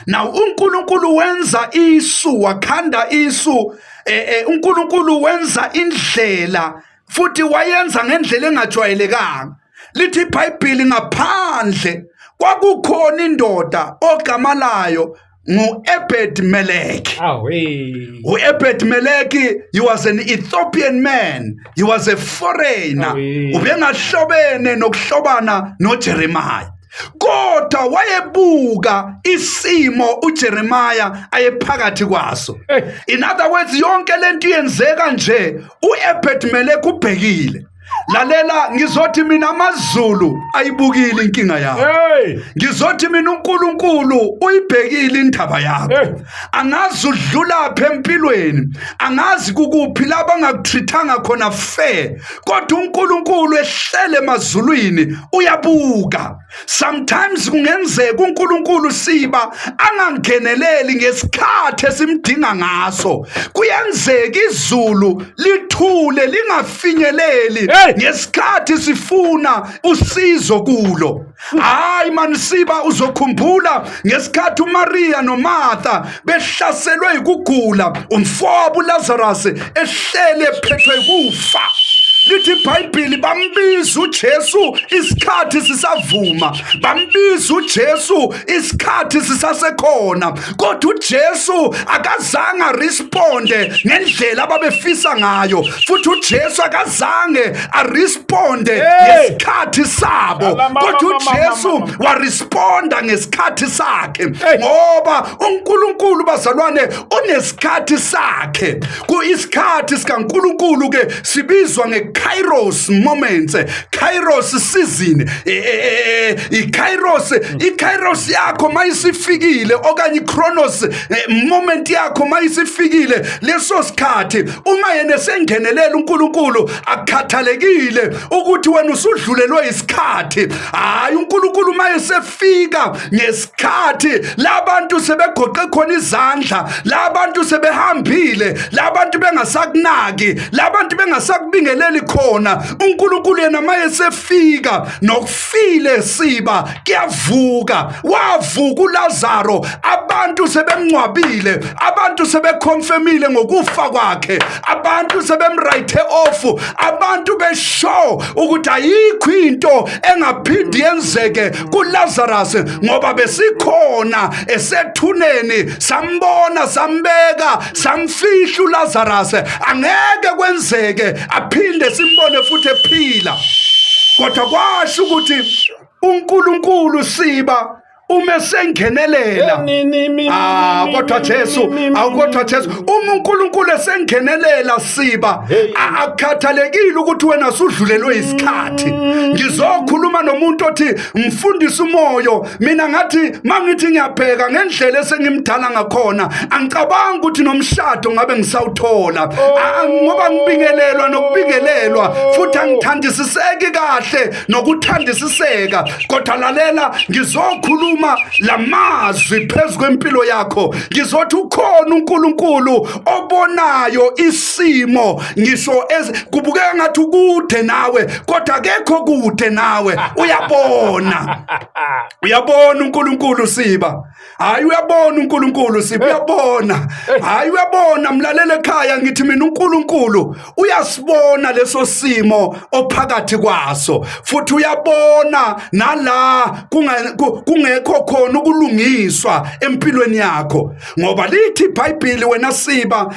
Now uNkulunkulu wenza isu, wakhanda isu. uNkulunkulu wenza indlela futhi wayenza ngendlela engajwayelekanga. Lithi iBhayibheli ngaphandle kwakukhona indoda ogama layo ngu-Ebed-Meleki. U-Ebed-Meleki, he was an Ethiopian man. He was a foreigner. Ubengahlobene nokuhlobana noJeremiah. Kodwa wayebuka isimo uJeremiah ayephakathi kwaso. In other words, yonke lento yenzeka nje, u-Ebed-Meleki ubhekile. lalela ngizothi mina amazulu ayibukile inkinga yakho ngizothi mina uNkulunkulu uyibhekile indaba yakho angazi udlula pha empilweni angazi kukuphi laba ngakutrithanga khona fair kodwa uNkulunkulu ehlele emazulwini uyabuka sometimes kungenzeka uNkulunkulu siba angangeneleli ngesikhathi esimdinga ngaso kuyenzeka izulu lithule lingafinyeleli ngesikhathi sifuna usizo kulo hayi manisiba uzokhumbula ngesikhathi uMaria noMartha behlaselwe ikugula umfowabo uLazarus ehlele ephethwe kufa lithi iBhayibheli bambiza uJesu isikhathi sisavuma bambiza uJesu isikhathi sisasekhona kodwa uJesu akazange responde ngendlela ababefisa ngayo futhi uJesu akazange aresponde ngesikhathi sabo kodwa uJesu waresponda ngesikhathi sakhe ngoba uNkulunkulu bazalwane unesikhathi sakhe kuisikhathi sikaNkulunkulu ke sibizwa Kairos moments, Kairos season, Kairos yakho mayisifikile okanye Chronos moment yakho mayisifikile leso sikhathi uma yena sengenelela uNkulunkulu akhathalekile ukuthi wena usudlulelwe isikhathi hayi uNkulunkulu mayesefika ngesikhathi labantu sebegoqe khona izandla labantu sebehambile labantu bengasakunaki labantu bengasakubingeleli khona uNkulunkulu yena mayesefika nokufile siba kuyavuka wavuka uLazaro abantu sebemncwabile abantu sebeconfirmile ngokufa kwakhe abantu sebemwrite off abantu besho ukuthi ayikho into engaphindi yenzeke kuLazarus ngoba besikhona esethuneni sambona sambeka samfihla uLazarus angeke kwenzeke aphinde simbone futhi ephila kodwa kwasho ukuthi uNkulunkulu siba uma sengenelela kodwa Jesu awukodwa Jesu uma uNkulunkulu esengenelela siba akukhathalekile ukuthi wena usudlulelwe isikhathi ngizokhuluma nomuntu othi mfundisi umoyo mina ngathi mangithi ngiyabheka ngendlela esengimdala ngakhona angicabanga ukuthi nomshado ngabe ngisawuthola ngoba ngibingelelwa nokubingelelwa futhi angithandisiseki kahle nokuthandisiseka kodwa lalela ngizokhuluma lamazwi phezu kwempilo yakho ngizothi ukhona uNkulunkulu obonayo isimo ngisho kubukeka ngathi ukude nawe kodwa akekho kude nawe uyabona uNkulunkulu siba hayi uyabona uNkulunkulu siba uyabona hayi uyabona mlalele ekhaya ngithi mina uNkulunkulu uyasibona leso simo ophakathi kwaso futhi uyabona nala kungekho khona ukulungiswa empilweni yakho ngoba lithi iBhayibheli wena siba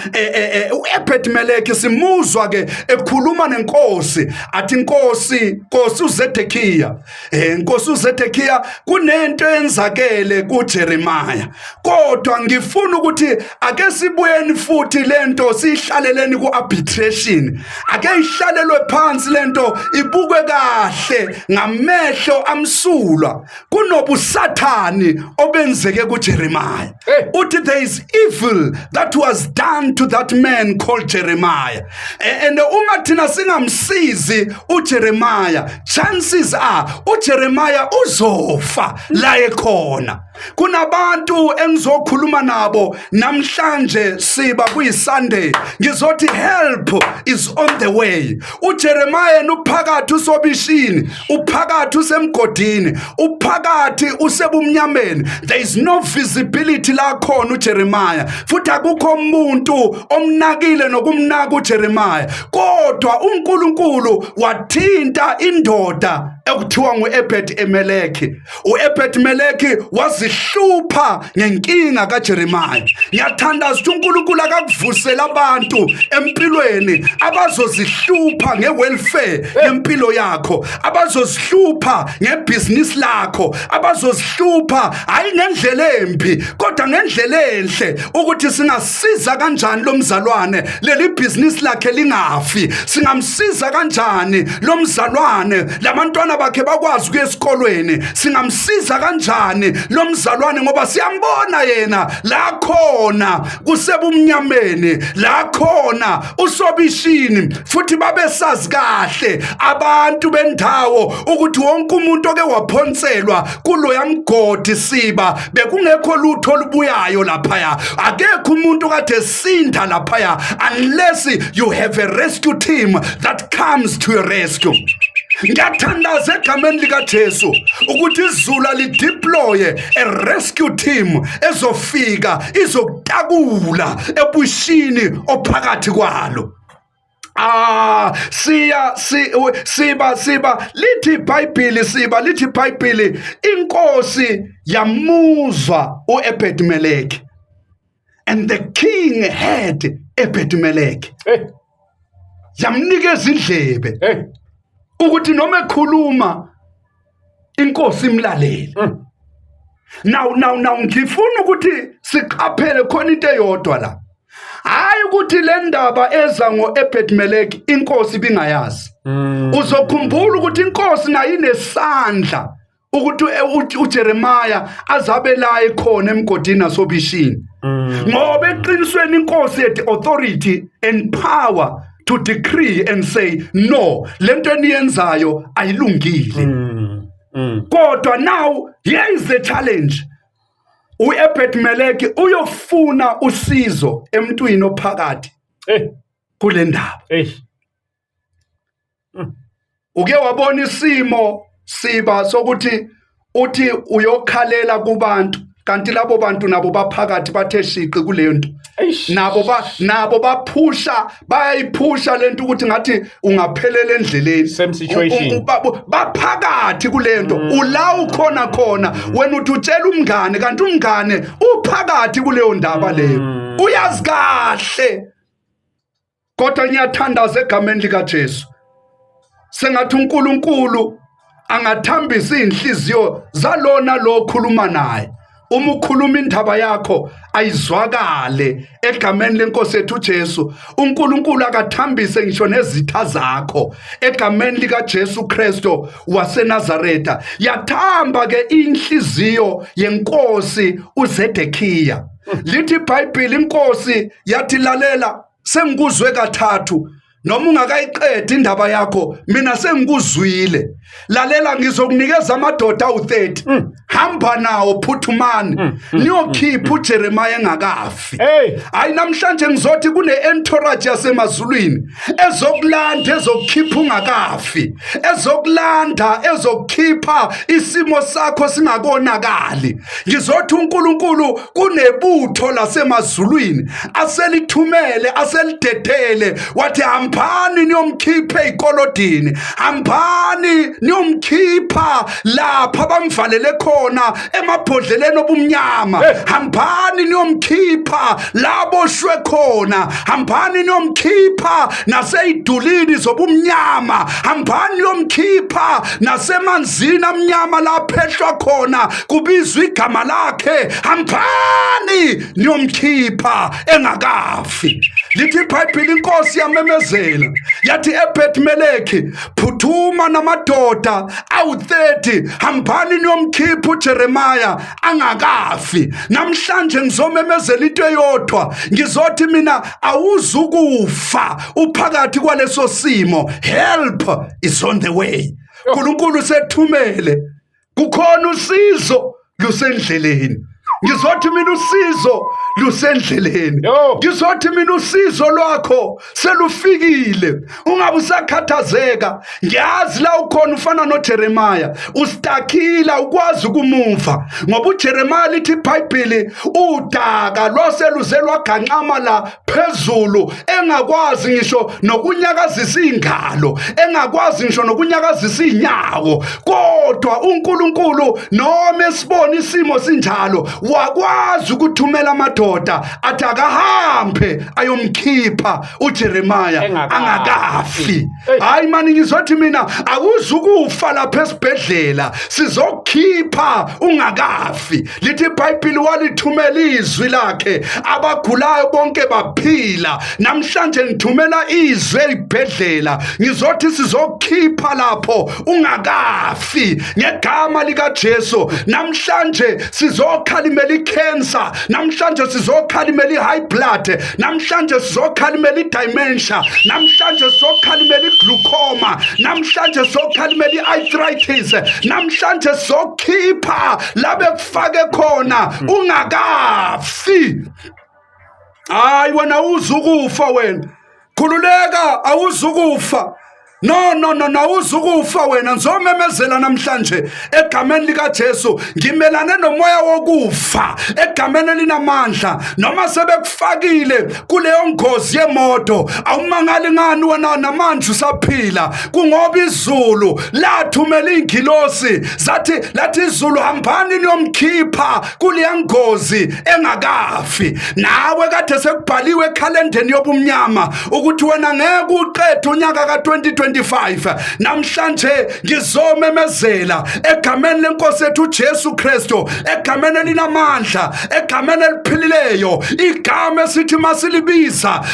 uEbed-Meleki simuzwa ke ekhuluma nenkosi athi inkosi uZedekhiya inkosi uZedekhiya kunento enzakele kuJeremiah kodwa ngifuna ukuthi ake sibuyeni futhi lento sihlaleleni kuarbitration ake ihlalelwe phansi lento ibukwe kahle ngamehlo amsulwa kunobusathani obenzeke kuJeremiah uthi there is evil that was done to that man called Jeremiah and uma thina singamsizi uJeremiah chances are uJeremiah uzofa la ekhona kunabantu engizokhuluma nabo namhlanje siba kuyiSunday ngizothi help is on the way uJeremiah uphakathi usobishini uphakathi usemgodini uphakathi usebumnyameni there is no visibility la khona uJeremiah futhi akukho umuntu omnakile nokumnaka uJeremiah kodwa uNkulunkulu wathinta indoda ekuthiwa nguEbed-Meleki uEbed-Meleki abazozihlupha ngenkinga kaJeremiah. Ngiyathandaza ukuthi uNkulunkulu akakuvusela abantu empilweni abazozihlupha ngewelfare yempilo yakho, abazozihlupha ngebhizinisi lakho, abazozihlupha hayi ngendlela embi kodwa ngendlela enhle, ukuthi singasiza kanjani lo mzalwane leli bhizinisi lakhe lingafi, singamsiza kanjani lo mzalwane labantwana bakhe bakwazi ukuya esikolweni, singamsiza kanjani lo mzalwane ngoba siyambona yena la khona kusebumnyameni, la khona usobishini, futhi babesazi kahle abantu bendawo ukuthi wonke umuntu oke waphonselwa kuloya mgodi Siba bekungekho lutho olubuyayo laphaya, akekho umuntu kade sinda laphaya unless you have a rescue team that comes to your rescue. Ngiyathandaza egameni likaJesu ukuthi izulu lideploye a rescue team ezofika izokutakula ebushini ophakathi kwalo. Siba lithi iBhayibheli, Siba lithi iBhayibheli, inkosi yamuzwa uEbed-Meleki, and the king heard Ebed-Meleki. Yamnikeza indlebe ukuthi noma ekhuluma inkosi imlalele. Now ngifuna ukuthi siqaphele khona into eyodwa la. Hayi ukuthi le ndaba eza ngoEbed-Meleki inkosi bingayazi. Uzokhumbula ukuthi inkosi nayo inesandla ukuthi uJeremiah azabe la ekhona emgodini nasobishini. Ngoba eqinisweni inkosi yet authority and power to decree and say no, lento eniyenzayo ayilungile. Kodwa now here is the challenge. uEbed-Meleki uyofuna usizo emntwini ophakathi kule ndaba. Uke wabona isimo Siba sokuthi uthi uyokhalela kubantu, kanti labo bantu nabo baphakathi bathe shiqi kuleyo nto, nabo bayayiphusha lento ukuthi ngathi ungaphelela endleleni. Same situation. Baphakathi kuleyo nto, ula ukhona wena uthi utshela umngane, kanti umngane uphakathi kuleyo ndaba leyo, uyazi kahle. Kodwa ngiyathandaza egameni likaJesu sengathi uNkulunkulu angathambisa inhliziyo zalona lo khuluma naye. Uma ukhuluma indaba yakho ayizwakale egameni lenkosi yethu uJesu, uNkulunkulu akathambise ngisho nezitha zakho egameni likaJesu Kristo waseNazaretha. Yathamba ke inhliziyo yenkosi uZedekhiya. Lithi iBhayibheli inkosi yathi lalela, sengikuzwe kathathu, noma ungakayiqedi indaba yakho mina sengikuzwile. Lalela, ngizokunikeza amadoda awu-30, hamba nawo phuthumani niyokhipha uJeremiah engakafi. Hayi namhlanje ngizothi kune-entourage yasemazulwini ezokulanda ezokukhipha ungakafi, ezokulanda ezokukhipha isimo sakho singakonakali. Ngizothi uNkulunkulu kunebutho lasemazulwini aselithumele aselidedele, wathi hambani niyomkhipha ezikolodini, hambani niyomkhipha lapha bamvalele khona emabhodleleni obumnyama, hambani niyomkhipha laboshwe khona, hambani niyomkhipha naseyidulini zobumnyama, hambani niyomkhipha nasemanzini amnyama laphehlwa khona kubizwa igama lakhe, hambani niyomkhipha engakafi. Lithi iBhayibheli inkosi yamemezela yathi Ebed-Meleki, phuthuma namadoda awu-30, hambani niyomkhipha uJeremiah angakafi. Namhlanje ngizomemezela into eyodwa, ngizothi mina awuzukufa uphakathi kwaleso simo. Help is on the way. uNkulunkulu sethumele, kukhona usizo lusendleleni. Ngizothi mina usizo lusendleleni. Yo. Ngizothi mina usizo lwakho selufikile, ungabe usakhathazeka. Ngiyazi la ukhona ufana noJeremiah, ustakila ukwazi ukumuva, ngoba uJeremiah lithi iBhayibheli udaka lwaseluze lwaganqama la phezulu, engakwazi ngisho nokunyakazisa ingalo, engakwazi ngisho nokunyakazisa inyawo. Kodwa uNkulunkulu noma esibona isimo sinjalo wakwazi ukuthumela amadoda athi akahambe ayomkhipha uJeremiah angakafi. Hayi mani, ngizothi mina akuzukufa lapha esibhedlela, sizokhipha ungakafi. Lithi iBhayibheli walithumela izwi lakhe, abagulayo bonke baphila. Namhlanje ngithumela izwi ezibhedlela, ngizothi sizokhipha lapho ungakafi ngegama likaJesu. Namhlanje sizokhalimela icancer, namhlanje sizokhalimela ihigh blood, namhlanje sizokhalimela idementia, namhlanje sizokhalimela iglucoma, namhlanje sizokhalimela iarthritis, namhlanje sizokhipha labe kufake khona ungakafi. Hayi wena uzukufa, wena khululeka, awuzukufa. No, awuzukufa wena. Ngizomemezela namhlanje egameni likaJesu, ngimelane nomoya wokufa egameni elinamandla. Noma sebekufakile kuleyo ngozi yemoto, awumangali ngani wena namanje usaphila, kungoba izulu lathumela ingilosi lathi izulu hambani niyomkhipha kuleya ngozi engakafi. Nawe kade sekubhaliwe ekhalendeni yobumnyama ukuthi wena ngeke uqede unyaka ka-2025. Namhlanje ngizomemezela egameni lenkosi yethu uJesu Kristu, egameni elinamandla, egameni eliphilileyo, igama esithi masilibiza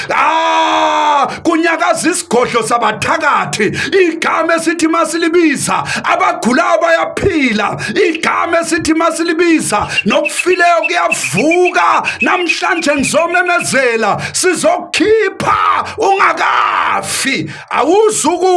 kunyakaza isigodlo sabathakathi, igama esithi masilibiza abagulayo bayaphila, igama esithi masilibiza nokufileyo kuyavuka. Namhlanje ngizomemezela sizokhipha ungakafi, awuzukufa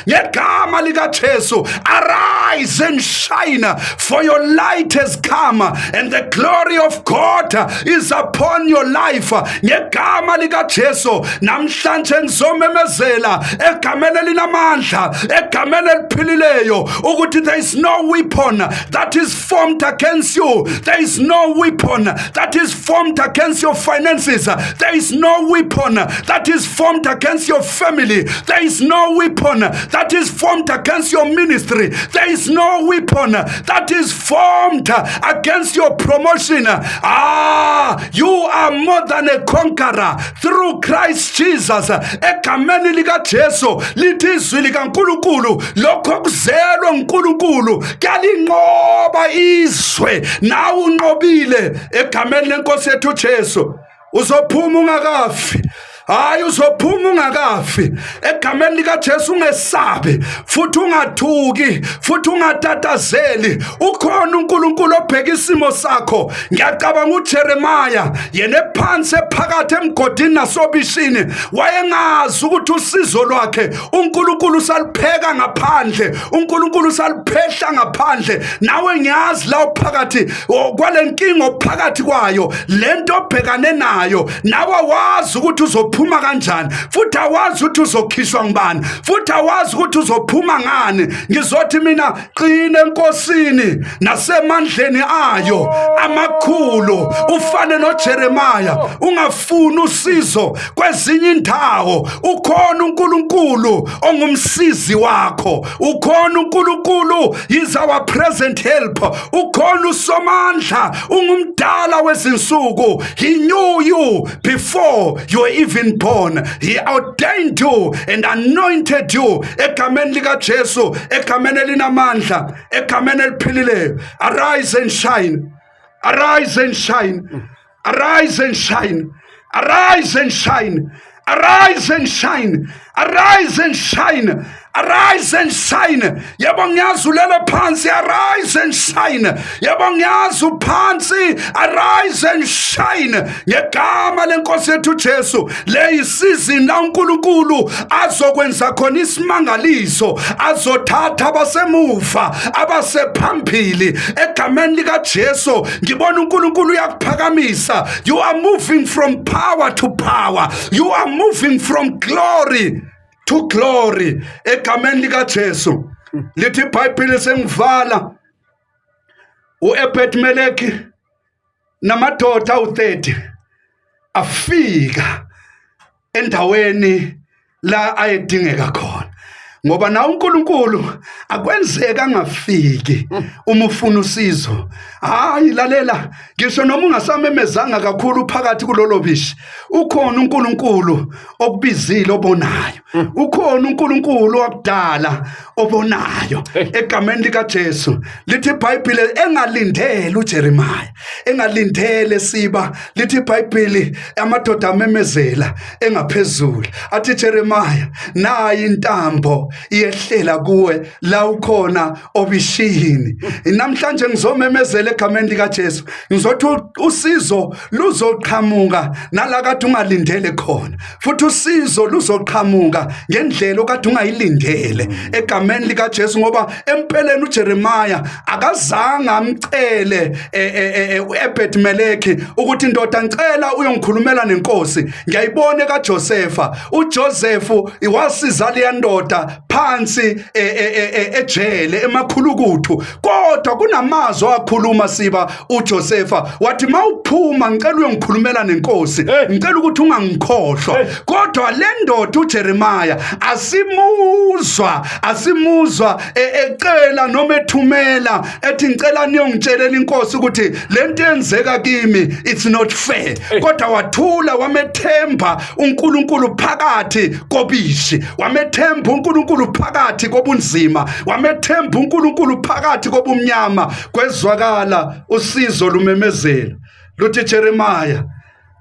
ngegama likaJesu. Arise and shine, for your light has come and the glory of God is upon your life ngegama likaJesu. Namhlanje ngizomemezela egameni elinamandla, egameni eliphilileyo ukuthi there is no weapon that is formed against you, there is no weapon that is formed against your finances, there is no weapon that is formed against your family, there is no weapon that is formed against your ministry, there is no weapon that is formed against your promotion. You are more than a conqueror through Christ Jesus. Egameni likaJesu lithi izwi likaNkulunkulu lokho kuzelwe uNkulunkulu kalinqoba izwe, nawe unqobile egameni lenkosi yethu uJesu. Uzophuma ungakafi. Hayi, uzophuma ungakafi egameni likaJesu. Ungesabi futhi ungathuki futhi ungatatazeli. Ukhona uNkulunkulu obheka isimo sakho. Ngiyacabanga uJeremiah yena ephansi ephakathi emgodini nasobishini wayengazi ukuthi usizo lwakhe uNkulunkulu usalipheka ngaphandle, uNkulunkulu usaliphehla ngaphandle. Nawe ngiyazi la uphakathi kwalenkinga ophakathi kwayo, lento obhekane nayo, nawe wazi ukuthi uzophuma kanjani, futhi awazi ukuthi uzokhishwa ngubani, futhi awazi ukuthi uzophuma ngani. Ngizothi mina qine enkosini nasemandleni ayo amakhulu, ufane noJeremiah, ungafuni usizo kwezinye indawo. Ukhona uNkulunkulu ongumsizi wakho, ukhona uNkulunkulu is our present help, ukhona uSomandla ungumdala wezinsuku. He knew you before you were even born. He ordained you and anointed you. Egameni likaJesu, egameni elinamandla, egameni eliphilileyo. Arise and shine. Arise and shine. Arise and shine. Arise and shine. Arise and shine. Arise and shine. arise and shine. Yebo ngiyazi ulele phansi, arise and shine. Yebo ngiyazi uphansi, arise and shine. Ngegama lenkosi yethu Jesu, le isizini la uNkulunkulu azokwenza khona isimangaliso, azothatha abasemuva abasephambili egameni lika Jesu. Ngibona uNkulunkulu uyakuphakamisa. You are moving from power to power. You are moving from glory to glory egameni lika Jesu. Lithi iBhayibheli sengivala uEbed-Meleki namadoda u30 afika endaweni la ayedingeka khona, ngoba na uNkulunkulu akwenzeka angafiki uma ufuna usizo. Hayi lalela, ngisho noma ungasamemezanga kakhulu phakathi kulolo bishi, ukhona uNkulunkulu okubizile obonayo. Ukhona uNkulunkulu wakudala obonayo egameni lika Jesu. Lithi iBhayibheli engalindele uJeremiah, engalindele Siba. Lithi iBhayibheli amadoda amemezela engaphezulu athi Jeremiah, nayi intambo iyehlela kuwe la ukhona obishini. Namhlanje ngizomemezela egameni lika Jesu, ngizothi usizo luzoqhamuka nala kade ungalindele khona, futhi usizo luzoqhamuka ngendlela okade ungayilindele egameni lika Jesu. Ngoba empeleni uJeremiah akazange amcele uEbed-Meleki ukuthi ndoda ngicela uyongikhulumela nenkosi. Ngiyayibona kaJosefa, uJosefu iwasiza le ndoda phansi ejele emakhulukuthu, kodwa kunamazwi akhuluma Siba uJosefa, wathi mawuphuma ngicela uyongikhulumela nenkosi, ngicela ukuthi ungangikhohlwa. Kodwa le ndoda uJeremiah asimuzwa ecela noma ethumela ethi ngicela niyongitshelela inkosi ukuthi lento yenzeka kimi, it's not fair. Kodwa wathula, wamethemba uNkulunkulu phakathi kobishi, wamethemba uNkulunkulu phakathi kobunzima, wamethemba uNkulunkulu phakathi kobumnyama. Kwezwakala usizo lumemezela luthi Jeremiah,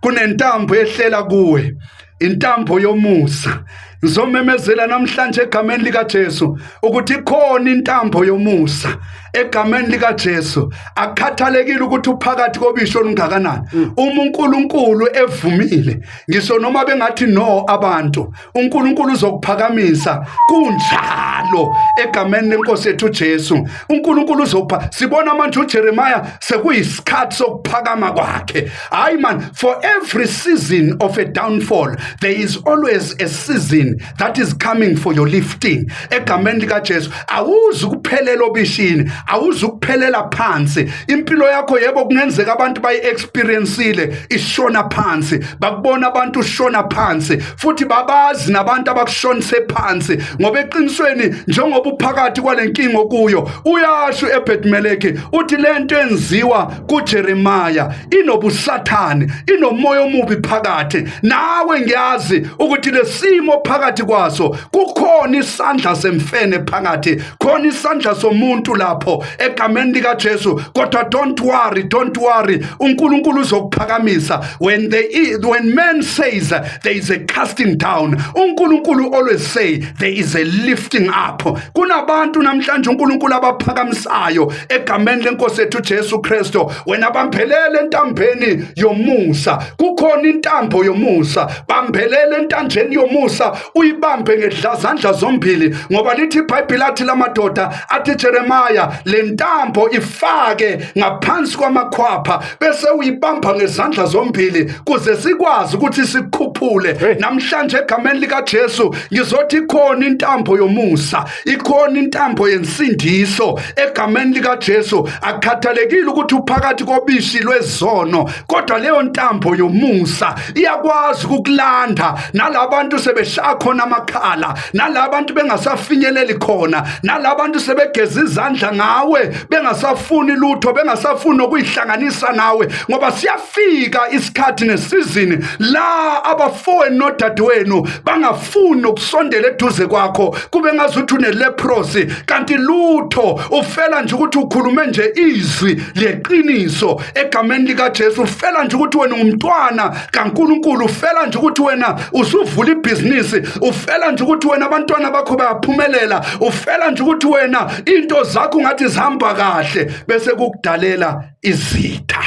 kunentambo ehlela kuwe, intambo yomusa. Ngizomemezela namhlanje egameni lika Jesu ukuthi khona intambo yomusa egameni lika Jesu. Akhathalekile ukuthi uphakathi kobisho olungakanani, uma uNkulunkulu evumile, ngisho noma bengathi no abantu, uNkulunkulu uzokuphakamisa kunjalo egameni lenkosi yethu Jesu. uNkulunkulu uzopha. Sibona manje uJeremiah sekuyisikhathi sokuphakama kwakhe. Hayi man, for every season of a downfall there is always a season that is coming for your lifting egameni lika Jesu. Awuzi ukuphelela obishini, awuzi ukuphelela phansi. Impilo yakho yebo kungenzeka abantu bayi-experiencile ishona phansi, bakubona abantu ushona phansi, futhi babazi nabantu abakushonise phansi, ngoba eqinisweni njengoba uphakathi kwale nkinga okuyo, uyasho uEbed-Meleki uthi lento enziwa kuJeremiah inobusathane, inomoya omubi phakathi. Nawe ngiyazi ukuthi lesimo phakathi kwaso kukhona isandla semfene phakathi, khona isandla somuntu lapho egameni lika Jesu. Kodwa don't worry, uNkulunkulu uzokuphakamisa. When man says there is a casting down, uNkulunkulu always say there is a lifting up. Kunabantu namhlanje uNkulunkulu abaphakamisayo egameni lenkosi yethu Jesu Kristo. Wena bambelele entambeni yomusa, kukhona intambo yomusa. Bambelele entanjeni yomusa, uyibambe ngezandla zombili, ngoba lithi iBhayibheli athi lamadoda athi Jeremiah, le ntambo ifake ngaphansi kwamakhwapha bese uyibamba ngezandla zombili kuze sikwazi ukuthi sikhuphule. Namhlanje egameni lika Jesu ngizothi ikhona intambo yomusa, ikhona intambo yensindiso egameni lika Jesu. Akhathalekile ukuthi uphakathi kobishi lwezono, kodwa leyo ntambo yomusa iyakwazi ukukulanda nalabantu sebeshaya khona amakhala, nalabantu bengasafinyeleli khona, nalabantu sebegeza izandla ngawe bengasafuni lutho, bengasafuni nokuyihlanganisa nawe, ngoba siyafika isikhathi nesizini la abafowenu nodadewenu bangafuni ukusondela eduze kwakho, kube ngazuthi uneleprosi, kanti lutho ufela nje ukuthi ukhulume nje izwi leqiniso egameni likaJesu. Ufela nje ukuthi wena ungumntwana kaNkulunkulu, ufela nje ukuthi wena usuvula ibhizinisi, ufela nje ukuthi wena abantwana bakho bayaphumelela, ufela nje ukuthi wena into zakho ngathi zihamba kahle, bese kukudalela izitha.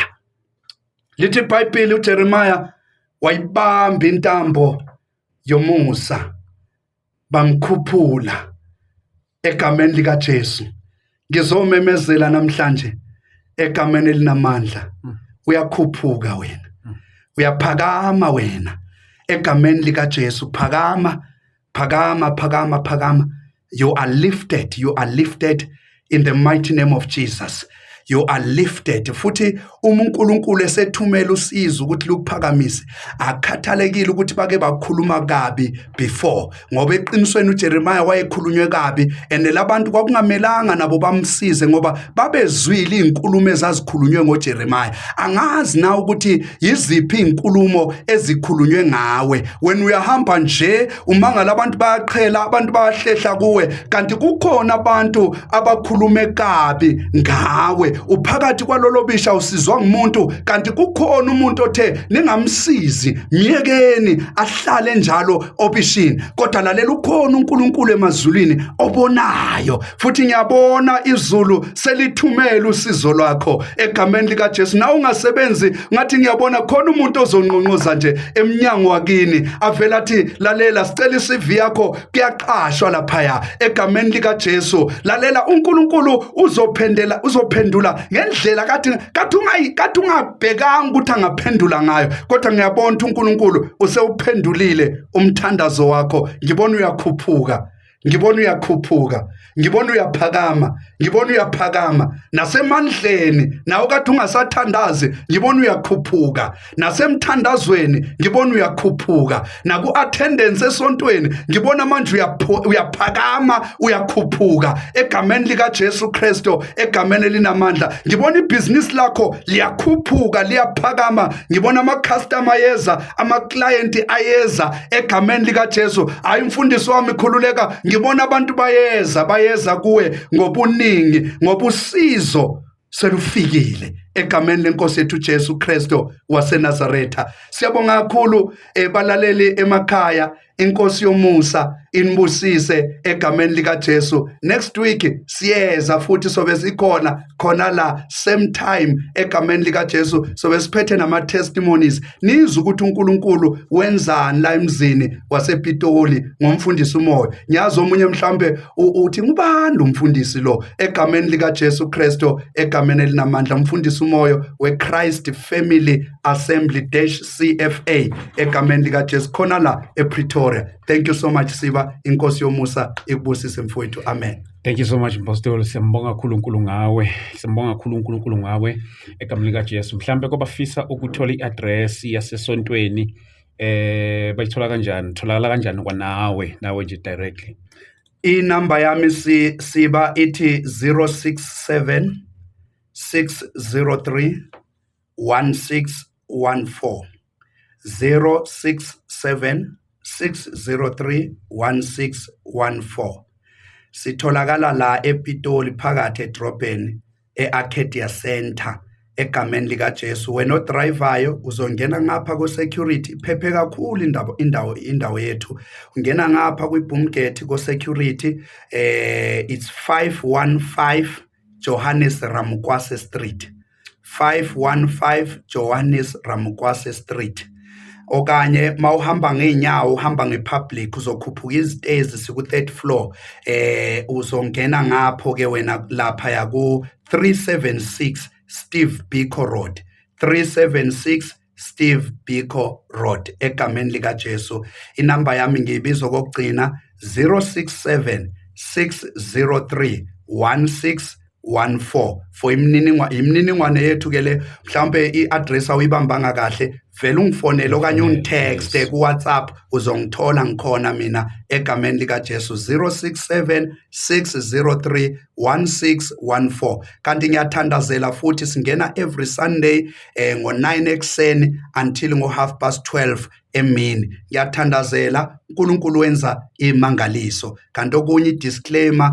Lithi iBhayibheli uJeremiya wayibamba intambo yomusa, bamkhuphula egameni likaJesu. Ngizomemezela namhlanje egameni elinamandla, uyakhuphuka wena, uyaphakama wena egameni likaJesu. Phakama, phakama, phakama, phakama. You are lifted, you are lifted in the mighty name of Jesus. You are lifted. Futhi uNkulunkulu esethumela usizo ukuthi lukuphakamise, akhathalekile ukuthi bake bakhuluma kabi before, ngoba eqinisweni uJeremiya wayekhulunywe kabi, and labantu kwakungamelanga nabo bamsize ngoba babezwile izinkulumo ezazikhulunywe ngoJeremiya. Angazi na ukuthi yiziphi izinkulumo ezikhulunywe ngawe. When uyahamba nje umangala abantu bayaqhela, abantu bayahlehla kuwe, kanti kukhona abantu abakhulume kabi ngawe. Uphakathi kwalolo bisha usizwa ngumuntu, kanti kukhona umuntu othe ningamsizi, myekeni ahlale njalo obishini. Kodwa lalela, ukhona uNkulunkulu emazulwini obonayo, futhi ngiyabona izulu selithumela usizo lwakho egameni likaJesu. Na ungasebenzi ngathi ngiyabona khona umuntu ozonqonqoza nje emnyango wakini avela athi lalela, sicela iCV yakho kuyaqashwa laphaya egameni likaJesu. Lalela, uNkulunkulu uzophendula ngendlela kathi ungabhekanga ukuthi angaphendula ngayo, kodwa ngiyabona ukuthi uNkulunkulu usewuphendulile umthandazo wakho. Ngibona uyakhuphuka, ngibona uyakhuphuka, ngibona uyaphakama, ngibona uyaphakama nasemandleni. Nawe kade ungasathandazi, ngibona uyakhuphuka nasemthandazweni, ngibona uyakhuphuka naku-attendance esontweni, ngibona manje uyaphakama, uyakhuphuka egameni likaJesu Kristu, egameni elinamandla. Ngibona ibhizinisi lakho liyakhuphuka, liyaphakama. Ngibona ama-customer ayeza, ama-client ayeza egameni likaJesu. Hayi mfundisi wami, khululeka, ngibona abantu bayeza kuwe ngobuningi, ngobusizo selufikile egameni lenkosi yethu Jesu Kristu waseNazaretha. Siyabonga kakhulu balaleli emakhaya, inkosi yomusa inibusise egameni likaJesu. Next week siyeza futhi sobe sikhona khona la same time egameni likaJesu, sobe siphethe nama testimonies, nizwe ukuthi uNkulunkulu wenzani la emzini wasePitoli ngomfundisi umoya. Ngiyazi omunye mhlambe uthi ngubani umfundisi lo egameni likaJesu Kristu, egameni elinamandla, umfundisi umoya weChrist Family Assembly CFA egameni likaJesu khona la ePretoria. Thank you so much Siba, inkosi yomusa ikubusise mfowethu. Amen. Thank you so much Mpostoli, siyambonga kakhulu uNkulunkulu ngawe, siyambonga kakhulu uNkulunkulu ngawe egameni likaJesu. Mhlambe kwabafisa ukuthola i-address yasesontweni bayithola kanjani, tholakala kanjani kwanawe nawe nje directly? Inamba yami Siba ithi 067 603 1614 067 603 1614. Sitholakala la ePitoli phakathi edrobheni eArcadia Center egameni likaJesu. Wena odrivayo uzongena ngapha ku-security, phephe kakhulu indawo yethu. Ungena ngapha kwi-Boomgate ku-security, it's 515 Johannes Ramukwase Street, 515 Johannes Ramukwase Street. Okanye mawuhamba ngeenyawo, uhamba ngepublic, uzokhuphuka izitezi siku-3rd floor, uzongena ngapho ke wena lapha yaku 376 Steve Biko Road, 376 Steve Biko Road egameni likaJesu. Inamba yami ngiyibiza kokugcina 067 603 1614 for imininingwane yethu ke le. Mhlambe i-address awuyibambanga kahle, vele ungifonele okanye ungitexte Yes. ku-WhatsApp uzongithola ngikhona mina egameni likaJesu 067 603 1614. Kanti ngiyathandazela futhi singena every Sunday ngo-9 ekuseni until ngo-12:30 emini. Ngiyathandazela uNkulunkulu wenza imangaliso. Kanti okunye disclaimer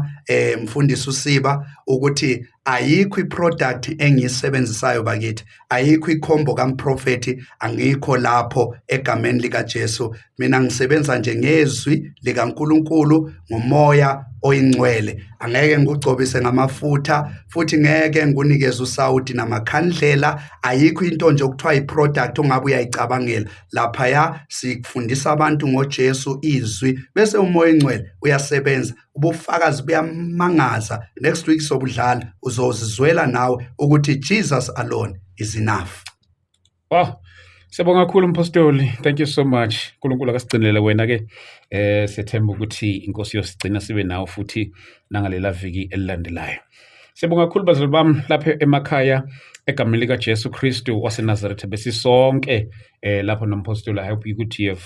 mfundisi uSiba ukuthi ayikho iproduct engiyisebenzisayo bakithi, ayikho ikhombo kamprofeti, angikho lapho egameni likaJesu. Mina ngisebenza nje ngezwi likaNkulunkulu ngomoya oyingcwele. Angeke ngikugcobise ngamafutha futhi ngeke ngikunikeze usawudi namakhandlela. Ayikho into nje okuthiwa iproduct ongabe uyayicabangela. Laphaya sikufundisa abantu ngoJesu izwi bese umoya oyingcwele uyasebenza. Ubufakazi buyamangaza. Next week sobudlala uzozizwela nawe ukuthi Jesus alone is enough. Wow. Siyabonga kakhulu mpostoli. Thank you so much. uNkulunkulu akasigcinele wena ke. Siyethemba ukuthi inkosi yosigcina sibe nawo futhi nangalela viki elilandelayo. Siyabonga kakhulu bazali bami lapha emakhaya egameni lika Jesu Kristu waseNazaretha besisonke lapho nompostoli. I hope ukuthi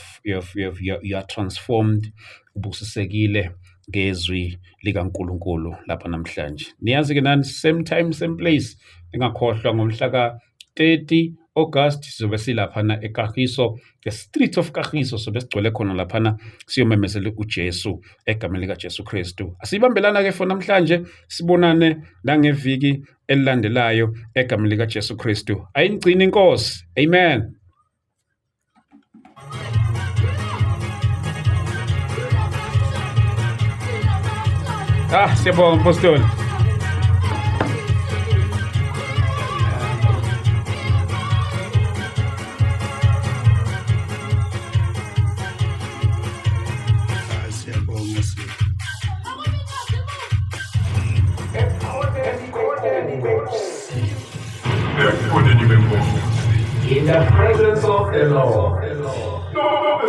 you are transformed, ubusisekile ngezwi likaNkulunkulu lapha namhlanje. Niyazi ke nani, same time same place. Engakhohlwa ngomhla ka 30 August sizobe silaphana eKagiso, the street of Kagiso, sobe sigcwele khona laphana siyomemezela uJesu egameni lika Jesu Kristu. Asibambelana ke for namhlanje, sibonane nangeviki elilandelayo egameni lika Jesu Kristu. Ayingcini inkosi. Amen. Siyabonga mpostoli. In the presence of the Lord. No,